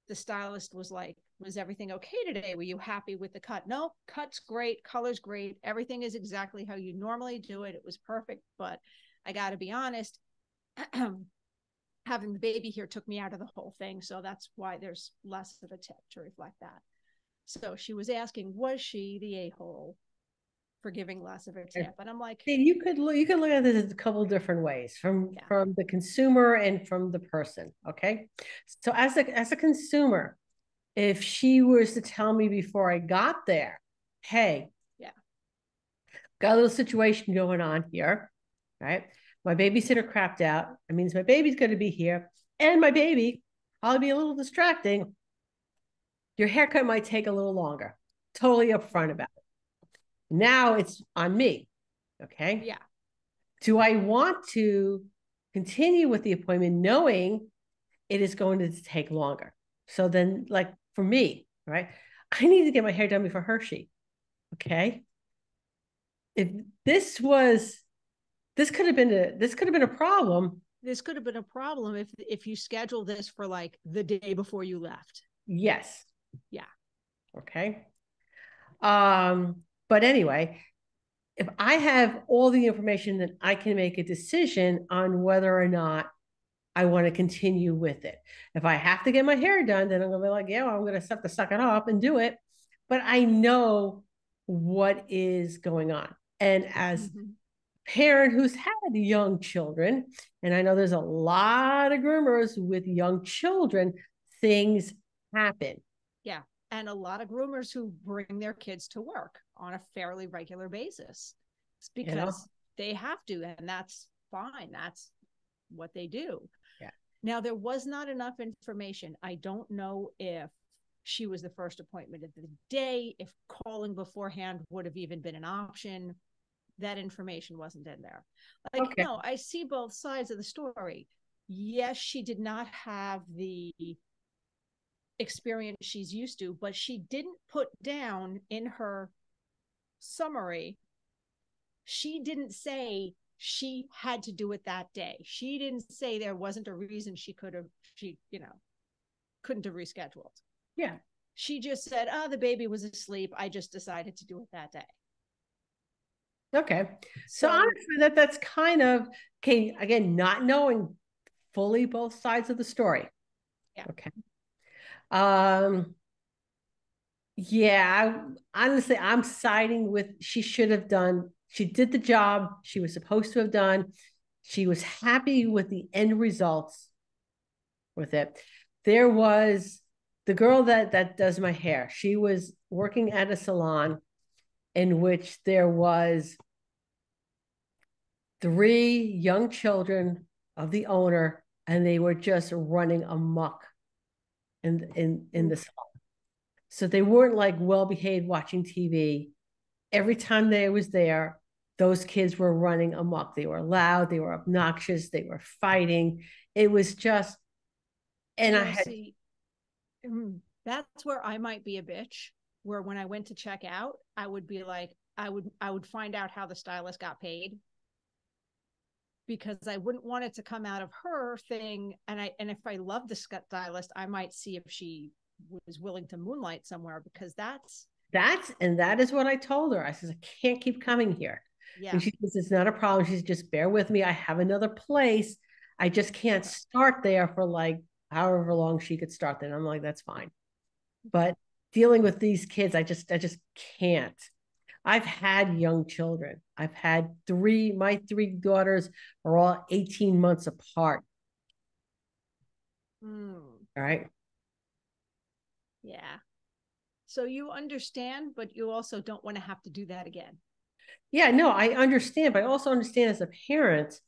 the stylist was like, was everything okay today? Were you happy with the cut? No, cut's great, color's great. Everything is exactly how you normally do it. It was perfect, but I got to be honest, having the baby here took me out of the whole thing. So that's why there's less of a tip to reflect that. So she was asking, was she the a-hole for giving less of a tip? And I'm like, you could look at this a couple different ways, from the consumer and from the person. Okay, so as a consumer, if she was to tell me before I got there, hey, got a little situation going on here, right? My babysitter crapped out. It means my baby's going to be here, and my baby probably be a little distracting. Your haircut might take a little longer. Totally upfront about it. Now it's on me. Okay. Yeah. Do I want to continue with the appointment knowing it is going to take longer? So then, like for me, right, I need to get my hair done before Hershey. Okay. If this could have been a problem. This could have been a problem if you schedule this for like the day before you left. Yes. Yeah. Okay. But anyway, if I have all the information, then I can make a decision on whether or not I want to continue with it. If I have to get my hair done, then I'm going to be like, yeah, well, I'm going to have to suck it up and do it. But I know what is going on. And as parent who's had young children, and I know there's a lot of groomers with young children, things happen. Yeah. And a lot of groomers who bring their kids to work on a fairly regular basis. It's because they have to, and that's fine. That's what they do. Yeah. Now, there was not enough information. I don't know if she was the first appointment of the day, if calling beforehand would have even been an option. That information wasn't in there. Like, no, I see both sides of the story. Yes, she did not have the experience she's used to, but she didn't put down in her summary, she didn't say she had to do it that day. She didn't say there wasn't a reason she couldn't have rescheduled. Yeah. She just said, oh, the baby was asleep. I just decided to do it that day. Okay. So honestly, that's kind of, okay, again, not knowing fully both sides of the story. Yeah. Okay. Yeah, honestly, I'm siding with, she did the job she was supposed to have done. She was happy with the end results with it. There was the girl that does my hair. She was working at a salon in which there was 3 young children of the owner, and they were just running amok in the salon. So they weren't like well-behaved watching TV. Every time they was there, those kids were running amok. They were loud, they were obnoxious, they were fighting. It was just, and that's where I might be a bitch, where when I went to check out, I would be like, I would find out how the stylist got paid, because I wouldn't want it to come out of her thing. And if I love the stylist, I might see if she was willing to moonlight somewhere, because that is what I told her. I said, I can't keep coming here. Yeah. And she says, it's not a problem. She's just, bear with me. I have another place. I just can't start there for like however long she could start there. And I'm like, that's fine. But dealing with these kids, I just can't. I've had young children. I've had my 3 daughters are all 18 months apart. All right. Yeah. So you understand, but you also don't want to have to do that again. Yeah, no, I understand, but I also understand as a parent,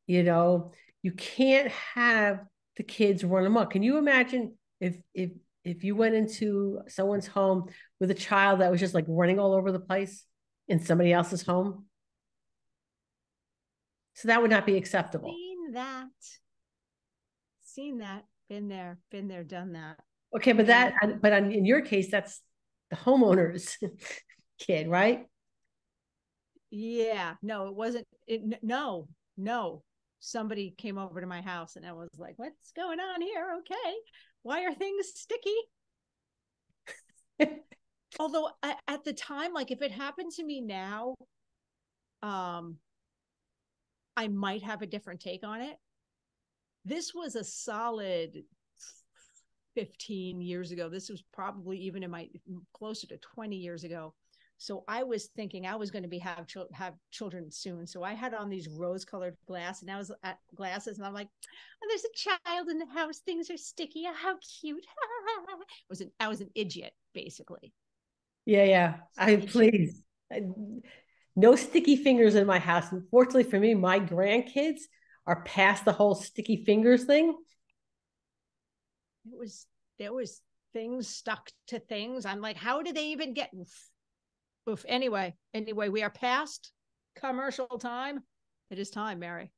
you can't have the kids run amok. Can you imagine if you went into someone's home with a child that was just like running all over the place in somebody else's home? So that would not be acceptable. Seen that, been there, done that. Okay, but in your case, that's the homeowner's kid, right? Yeah, no, it wasn't. No. Somebody came over to my house and I was like, what's going on here? Okay. Why are things sticky? Although at the time, like if it happened to me now, I might have a different take on it. This was a solid 15 years ago. This was probably even closer to 20 years ago. So I was thinking I was going to have children soon. So I had on these rose-colored glasses, and I was at glasses, and I'm like, oh, there's a child in the house. Things are sticky. Oh, how cute! I was an idiot, basically. Yeah. Please, no sticky fingers in my house. Unfortunately for me, my grandkids are past the whole sticky fingers thing. There was things stuck to things. I'm like, how did they even get? Oof. Anyway, we are past commercial time. It is time, Mary.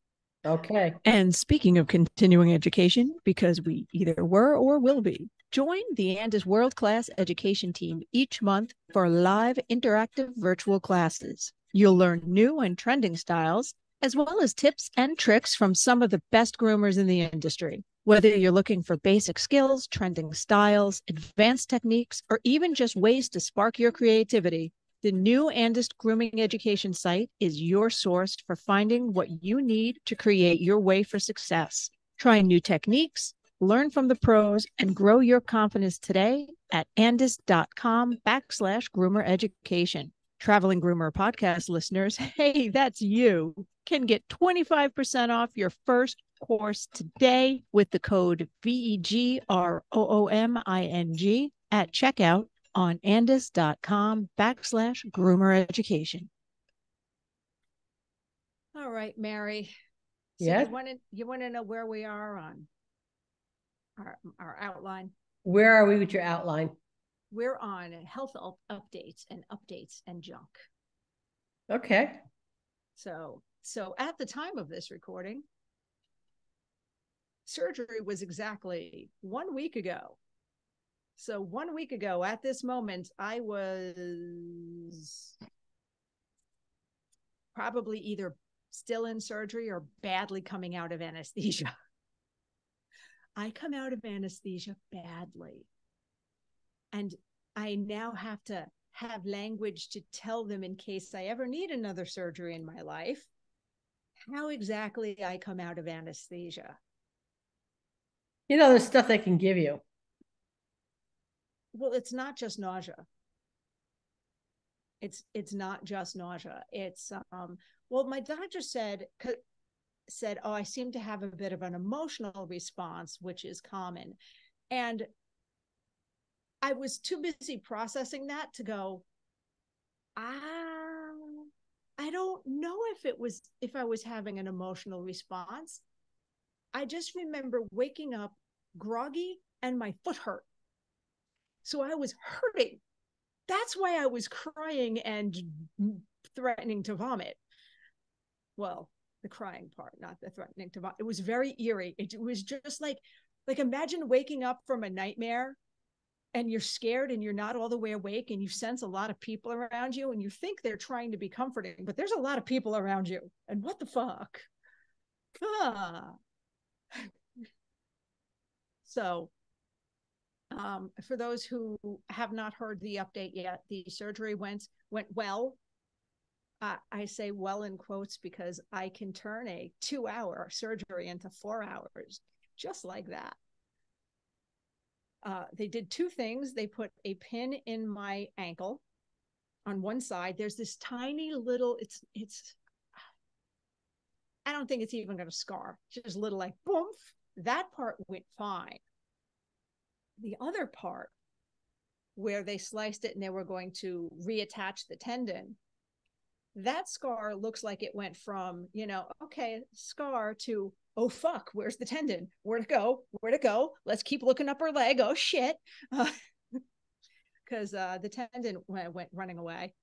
Okay. And speaking of continuing education, because we either were or will be, join the Andis world-class education team each month for live interactive virtual classes. You'll learn new and trending styles, as well as tips and tricks from some of the best groomers in the industry. Whether you're looking for basic skills, trending styles, advanced techniques, or even just ways to spark your creativity, the new Andis Grooming Education site is your source for finding what you need to create your way for success. Try new techniques, learn from the pros, and grow your confidence today at andis.com/groomer education. Traveling Groomer podcast listeners, hey, that's you, can get 25% off your first course today with the code VEGROOMING at checkout on andis.com/groomer education. All right, Mary. So Yes. you want to know where we are on our outline? Where are we with your outline? We're on health updates and junk. Okay. So at the time of this recording, surgery was exactly 1 week ago. So 1 week ago at this moment, I was probably either still in surgery or badly coming out of anesthesia. I come out of anesthesia badly. And I now have to have language to tell them, in case I ever need another surgery in my life, how exactly I come out of anesthesia. You know, there's stuff they can give you. Well, it's not just nausea. It's not just nausea. It's well, my doctor said, oh, I seem to have a bit of an emotional response, which is common. And I was too busy processing that to go, I don't know if I was having an emotional response. I just remember waking up groggy and my foot hurt. So I was hurting. That's why I was crying and threatening to vomit. Well, the crying part, not the threatening to vomit. It was very eerie. It was just like imagine waking up from a nightmare and you're scared and you're not all the way awake and you sense a lot of people around you and you think they're trying to be comforting, but there's a lot of people around you. And what the fuck? So for those who have not heard the update yet, the surgery went well. I say well in quotes because I can turn a 2-hour surgery into 4 hours, just like that. They did two things. They put a pin in my ankle on one side. There's this tiny little, I don't think it's even going to scar, just little like boom. That part went fine. The other part where they sliced it and they were going to reattach the tendon, that scar looks like it went from, okay, scar to, oh, fuck, where's the tendon? Where'd it go? Let's keep looking up her leg. Oh, shit. Because the tendon went running away.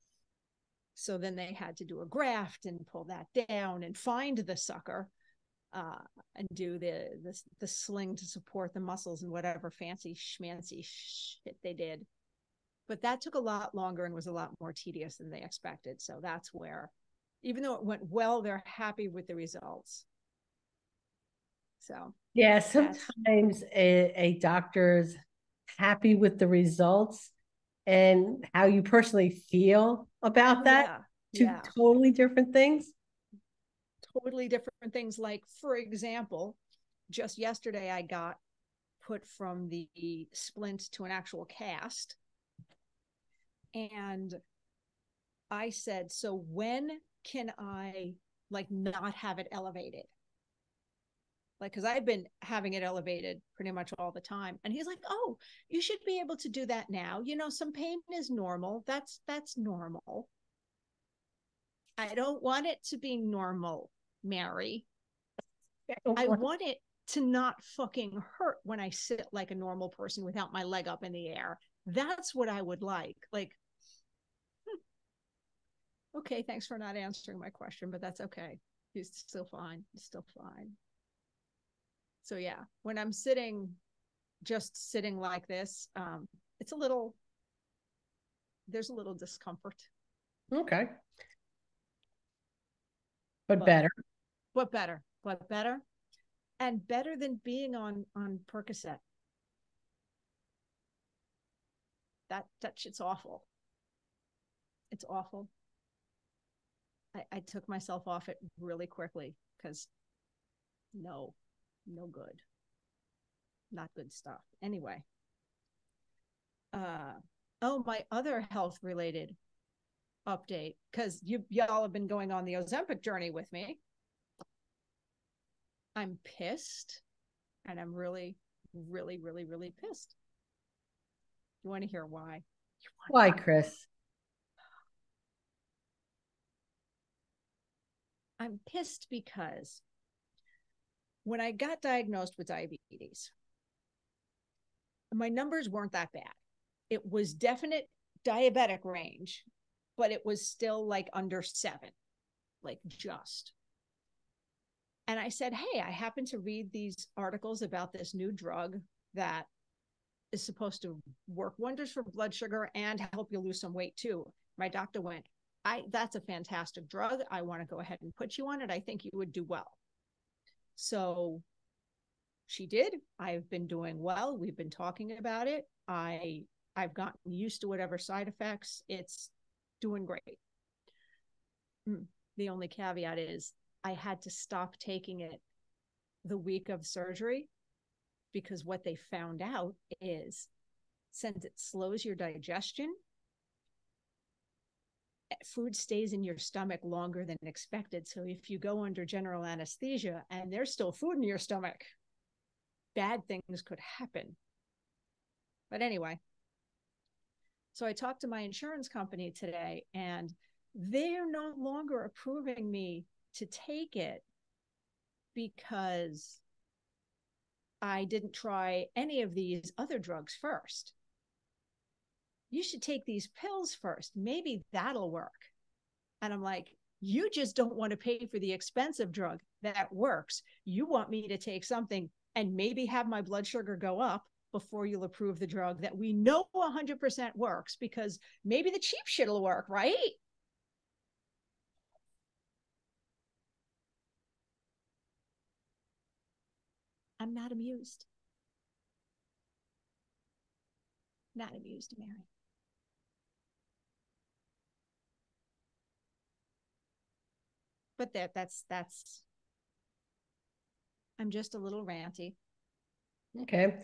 So then they had to do a graft and pull that down and find the sucker and do the sling to support the muscles and whatever fancy schmancy shit they did. But that took a lot longer and was a lot more tedious than they expected. So that's where, even though it went well, they're happy with the results. So yeah, sometimes a doctor's happy with the results and how you personally feel about that. Two totally different things. Totally different things. Like, for example, just yesterday I got put from the splint to an actual cast. And I said, so when can I not have it elevated? Because I've been having it elevated pretty much all the time. And he's like, oh, you should be able to do that now. Some pain is normal. That's normal. I don't want it to be normal, Mary. I want it to not fucking hurt when I sit like a normal person without my leg up in the air. That's what I would like. Okay, thanks for not answering my question, but that's okay. He's still fine. So yeah, when I'm just sitting like this, it's there's a little discomfort. Okay. But better. And better than being on Percocet. That shit's awful. It's awful. I took myself off it really quickly because no good. Not good stuff. Anyway. My other health related update, because y'all have been going on the Ozempic journey with me. I'm pissed, and I'm really, really, really, really pissed. You want to hear why? Why, Chris? I'm pissed because when I got diagnosed with diabetes, my numbers weren't that bad. It was definite diabetic range, but it was still like under 7, like just. And I said, hey, I happened to read these articles about this new drug that is supposed to work wonders for blood sugar and help you lose some weight too. My doctor went, that's a fantastic drug. I want to go ahead and put you on it. I think you would do well. So she did. I've been doing well. We've been talking about it. I've gotten used to whatever side effects. It's doing great. The only caveat is I had to stop taking it the week of surgery, because what they found out is, since it slows your digestion, food stays in your stomach longer than expected. So if you go under general anesthesia and there's still food in your stomach, bad things could happen. But anyway, so I talked to my insurance company today, and they're no longer approving me to take it because I didn't try any of these other drugs first. You should take these pills first. Maybe that'll work. And I'm like, you just don't want to pay for the expensive drug that works. You want me to take something and maybe have my blood sugar go up before you'll approve the drug that we know 100% works, because maybe the cheap shit will work, right? I'm not amused. Not amused, Mary. But that's I'm just a little ranty. Okay.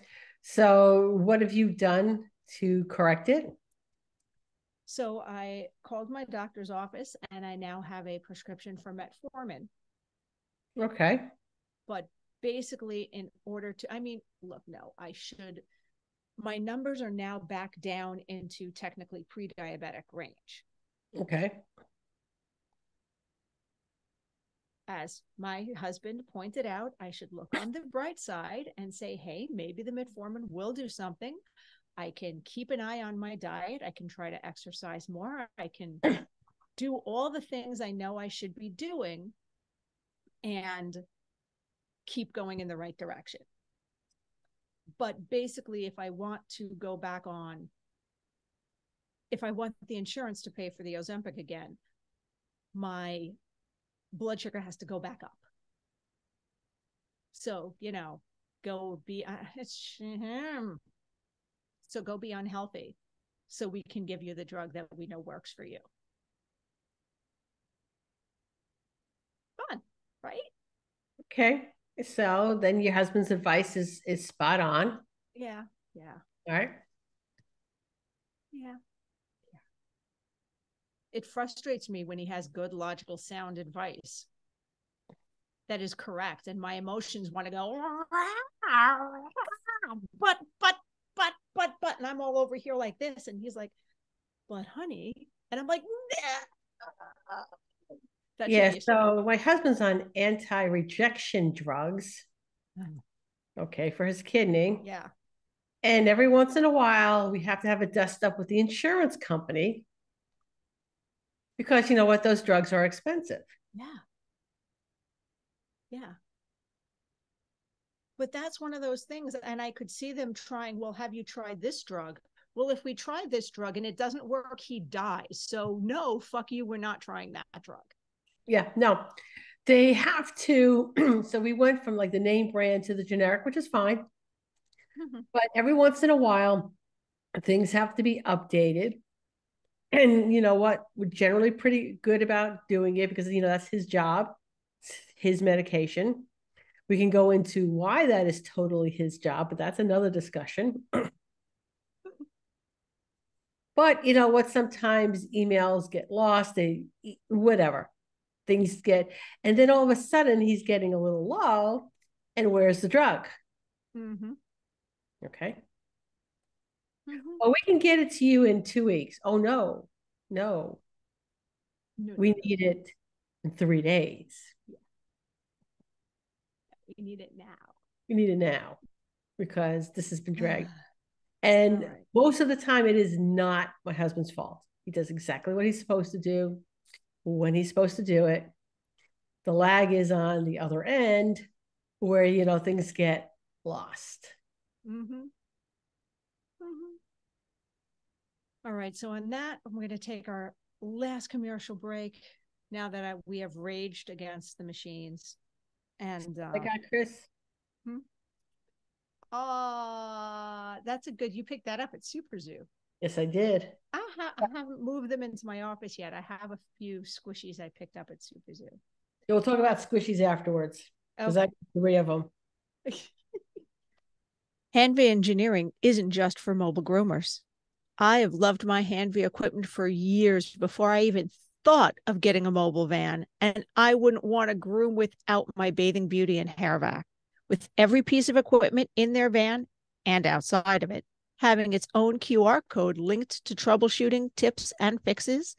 So what have you done to correct it? So I called my doctor's office and I now have a prescription for metformin. Okay. But basically, in order to, look, no, my numbers are now back down into technically pre-diabetic range. Okay. As my husband pointed out, I should look on the bright side and say, hey, maybe the metformin will do something. I can keep an eye on my diet. I can try to exercise more. I can do all the things I know I should be doing and keep going in the right direction. But basically, if I want the insurance to pay for the Ozempic again, my blood sugar has to go back up. So, go be unhealthy so we can give you the drug that we know works for you. Fun, right? Okay. So then your husband's advice is spot on. Yeah. All right. Yeah. It frustrates me when he has good, logical, sound advice that is correct, and my emotions want to go, but, and I'm all over here like this, and he's like, but honey, and I'm like, nah. Yeah, so my husband's on anti-rejection drugs, okay, for his kidney. Yeah. And every once in a while, we have to have a dust up with the insurance company because you know what? Those drugs are expensive. Yeah. But that's one of those things. And I could see them trying, well, have you tried this drug? Well, if we try this drug and it doesn't work, he dies. So no, fuck you. We're not trying that drug. Yeah, no, they have to. So we went from like the name brand to the generic, which is fine. But every once in a while, things have to be updated. And you know what? We're generally pretty good about doing it because, that's his job, his medication. We can go into why that is totally his job, but that's another discussion. But you know what? Sometimes emails get lost, whatever. Things get, and then all of a sudden he's getting a little low. And where's the drug? Mm-hmm. Okay. Mm-hmm. Oh, we can get it to you in 2 weeks. Oh, no. We need it in 3 days. Yeah. We need it now. We need it now because this has been dragged. And right. Most of the time, it is not my husband's fault. He does exactly what he's supposed to do when he's supposed to do it. The lag is on the other end where, things get lost. Mm-hmm. Mm-hmm. All right. So on that, I'm going to take our last commercial break now that we have raged against the machines. And I got Chris. That's a good, you picked that up at Super Zoo. Yes, I did. I haven't moved them into my office yet. I have a few squishies I picked up at Super Zoo. Yeah, we'll talk about squishies afterwards because I got 3 of them. Hanvey engineering isn't just for mobile groomers. I have loved my Hanvey equipment for years before I even thought of getting a mobile van, and I wouldn't want to groom without my Bathing Beauty and hair vac. With every piece of equipment in their van and outside of it having its own QR code linked to troubleshooting tips and fixes,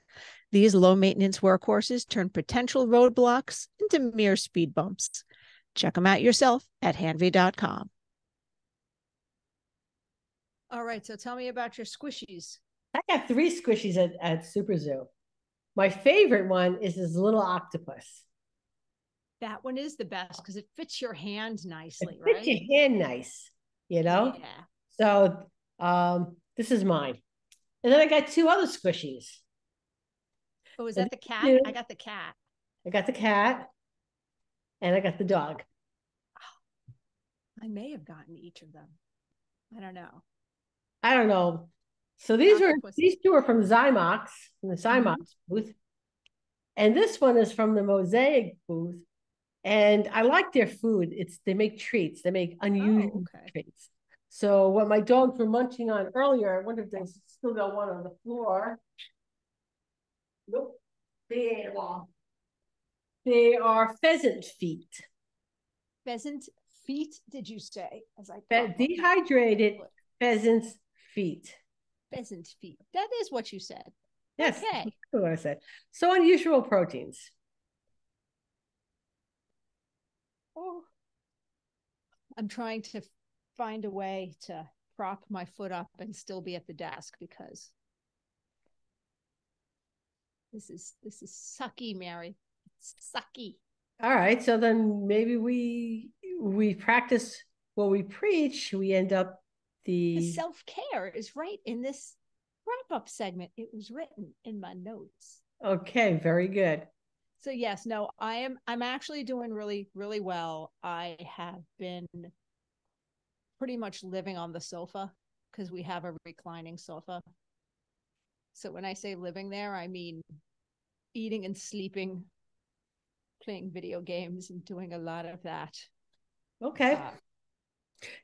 these low-maintenance workhorses turn potential roadblocks into mere speed bumps. Check them out yourself at hanvey.com. All right, so tell me about your squishies. I got 3 squishies at Super Zoo. My favorite one is this little octopus. That one is the best because it fits your hand nicely, right? Fits your hand nice, Yeah. So this is mine. And then I got 2 other squishies. Oh, is that the cat? I got the cat. I got the cat. And I got the dog. I may have gotten each of them. I don't know. So these 2 are from Zymox, from the Zymox booth. And this one is from the Mosaic booth. And I like their food. They make treats. They make unusual treats. So what my dogs were munching on earlier, I wonder if they still got one on the floor. Nope. They are pheasant feet. Pheasant feet, did you say? As I dehydrated pheasant's feet. Pheasant feet. That is what you said. Yes, okay. That's what I said. So unusual proteins. Oh, I'm trying to find a way to prop my foot up and still be at the desk because this is sucky, Mary. It's sucky. All right, so then maybe we practice what we preach. We end up the self-care is right in this wrap-up segment. It was written in my notes. Okay, very good. So yes, no, I'm actually doing really, really well. I have been pretty much living on the sofa because we have a reclining sofa. So when I say living there, I mean eating and sleeping, playing video games and doing a lot of that. Okay.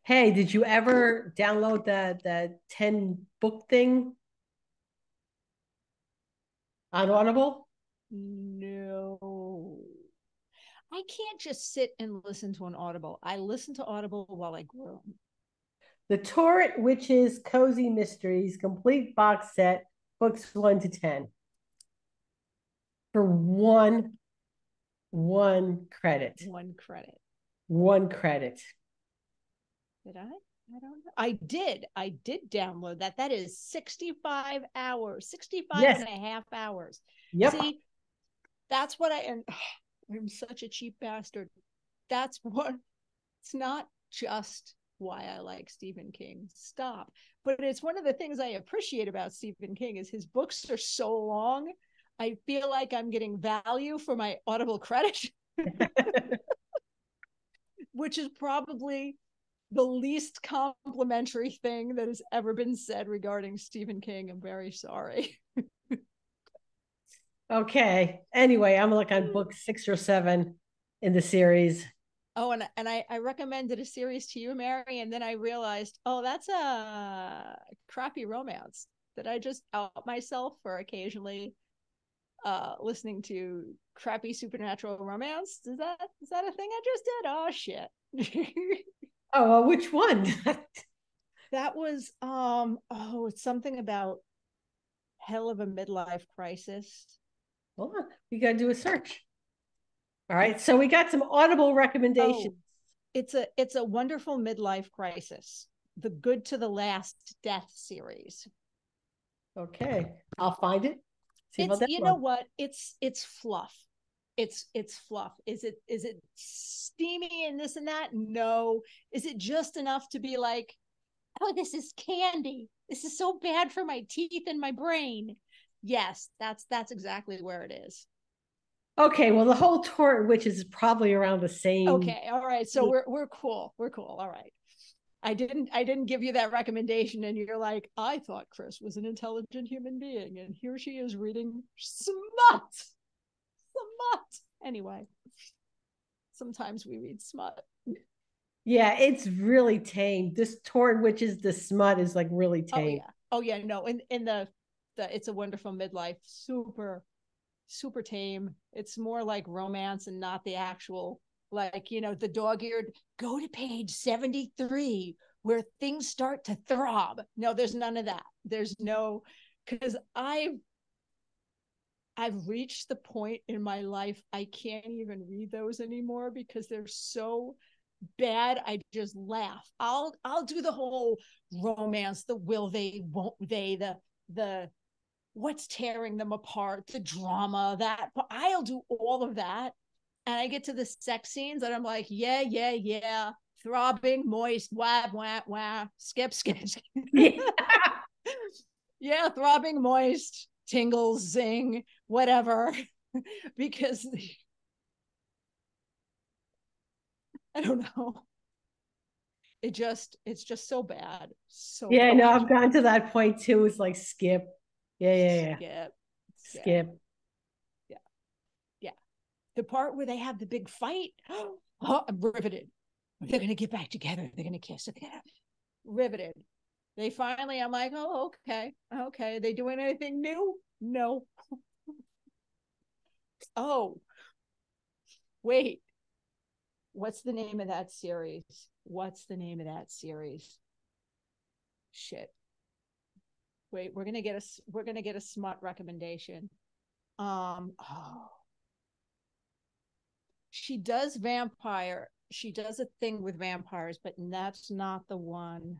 Hey, did you ever download that 10 book thing on Audible? No. I can't just sit and listen to an Audible. I listen to Audible while I groom. The Torrent Witches Cozy Mysteries Complete Box Set, books 1 to 10. For one credit. 1 credit. 1 credit. Did I? I don't know. I did download that. That is 65 hours, 65 and a half hours. Yep. See, that's what I'm such a cheap bastard. That's what, it's not just why I like Stephen King. Stop. But it's one of the things I appreciate about Stephen King is his books are so long. I feel like I'm getting value for my Audible credit, which is probably the least complimentary thing that has ever been said regarding Stephen King. I'm very sorry. Okay. Anyway, I'm like on book 6 or 7 in the series. Oh, and I recommended a series to you, Mary, and then I realized, oh, that's a crappy romance that I just out myself for occasionally listening to crappy supernatural romance. Is that a thing I just did? Oh shit. Oh, well, which one? That was it's something about hell of a midlife crisis. Hold on, we got to do a search. All right, so we got some Audible recommendations. It's a wonderful midlife crisis. The Good to the Last Death series. Okay, I'll find it. See it's, you know what? It's fluff. It's fluff. Is it steamy and this and that? No. Is it just enough to be like, oh, this is candy. This is so bad for my teeth and my brain. Yes, that's exactly where it is. Okay, well, the whole Torrent Witches is probably around the same. Okay, all right. So we're cool. We're cool. All right. I didn't give you that recommendation, and you're like, I thought Chris was an intelligent human being, and here she is reading smut. Anyway, sometimes we read smut. Yeah, it's really tame. This Torrent Witches, the smut is like really tame. Oh yeah. No, in the It's a Wonderful Midlife, super tame. It's more like romance and not the actual, like, you know, the dog-eared, go to page 73 where things start to throb. No, there's none of that. There's no, because I've reached the point in my life I can't even read those anymore because they're so bad. I just laugh. I'll do the whole romance, the will they, won't they, the what's tearing them apart, the drama, that I'll do all of that. And I get to the sex scenes and I'm like, yeah, throbbing, moist, wah, wah, wah, skip. Yeah, throbbing, moist, tingles, zing, whatever. Because I don't know. It's just so bad. So yeah, bad. no, I've gotten to that point too. It's like skip. Yeah. Skip. Yeah. The part where they have the big fight. Oh, I'm riveted. They're gonna get back together. They're gonna kiss. They're gonna riveted. They finally, I'm like, oh, okay. Are they doing anything new? No. Oh, wait. What's the name of that series? Shit. Wait, we're gonna get a smut recommendation. She does a thing with vampires, but that's not the one.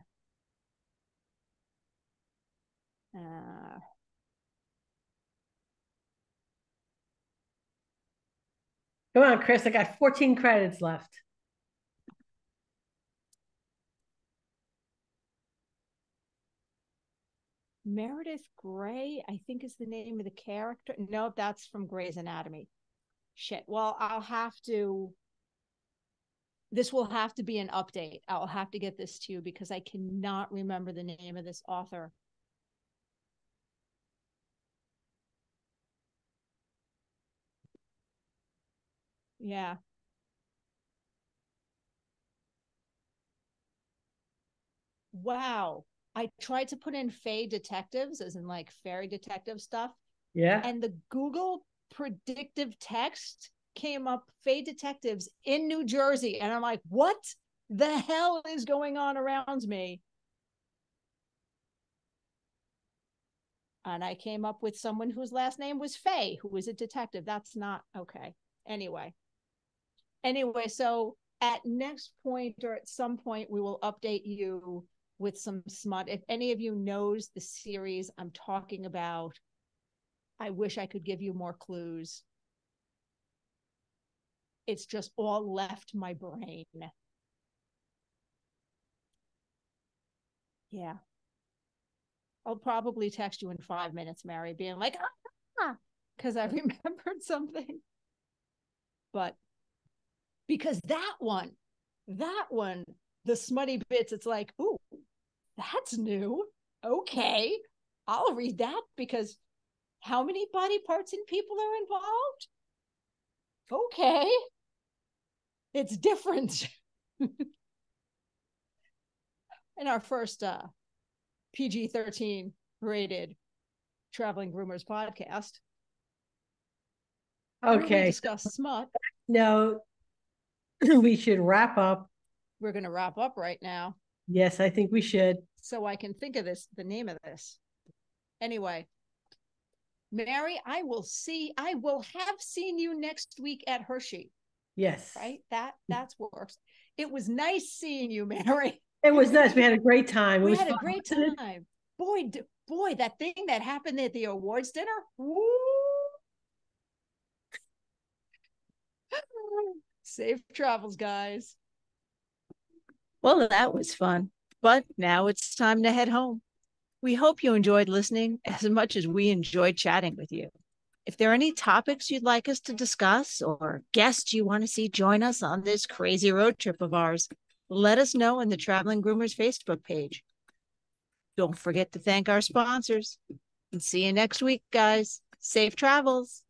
Come on, Chris. I got 14 credits left. Meredith Grey, I think, is the name of the character. No, that's from Grey's Anatomy. Shit. Well, this will have to be an update. I'll have to get this to you because I cannot remember the name of this author. Yeah. Wow. I tried to put in Fae detectives, as in like fairy detective stuff. Yeah. And the Google predictive text came up, Fae detectives in New Jersey. And I'm like, what the hell is going on around me? And I came up with someone whose last name was Faye, who was a detective. That's not okay. Anyway, so at next point or at some point, we will update you with some smut. If any of you knows the series I'm talking about, I wish I could give you more clues. It's just all left my brain. Yeah. I'll probably text you in 5 minutes, Mary, being like, because I remembered something. But because that one, the smutty bits, it's like, ooh, that's new. Okay, I'll read that because how many body parts and people are involved? Okay, it's different. In our first PG-13 rated Traveling Groomers podcast. Okay. We discuss smut. No, we should wrap up. We're going to wrap up right now. Yes, I think we should. so I can think of the name of this. Anyway, Mary, I will have seen you next week at Hershey. Yes. Right? That's works. It was nice seeing you, Mary. It was nice. We had a great time. We had a great time. Boy, that thing that happened at the awards dinner. Woo! Safe travels, guys. Well, that was fun, but now it's time to head home. We hope you enjoyed listening as much as we enjoyed chatting with you. If there are any topics you'd like us to discuss or guests you want to see join us on this crazy road trip of ours, let us know in the Traveling Groomers Facebook page. Don't forget to thank our sponsors. And see you next week, guys. Safe travels.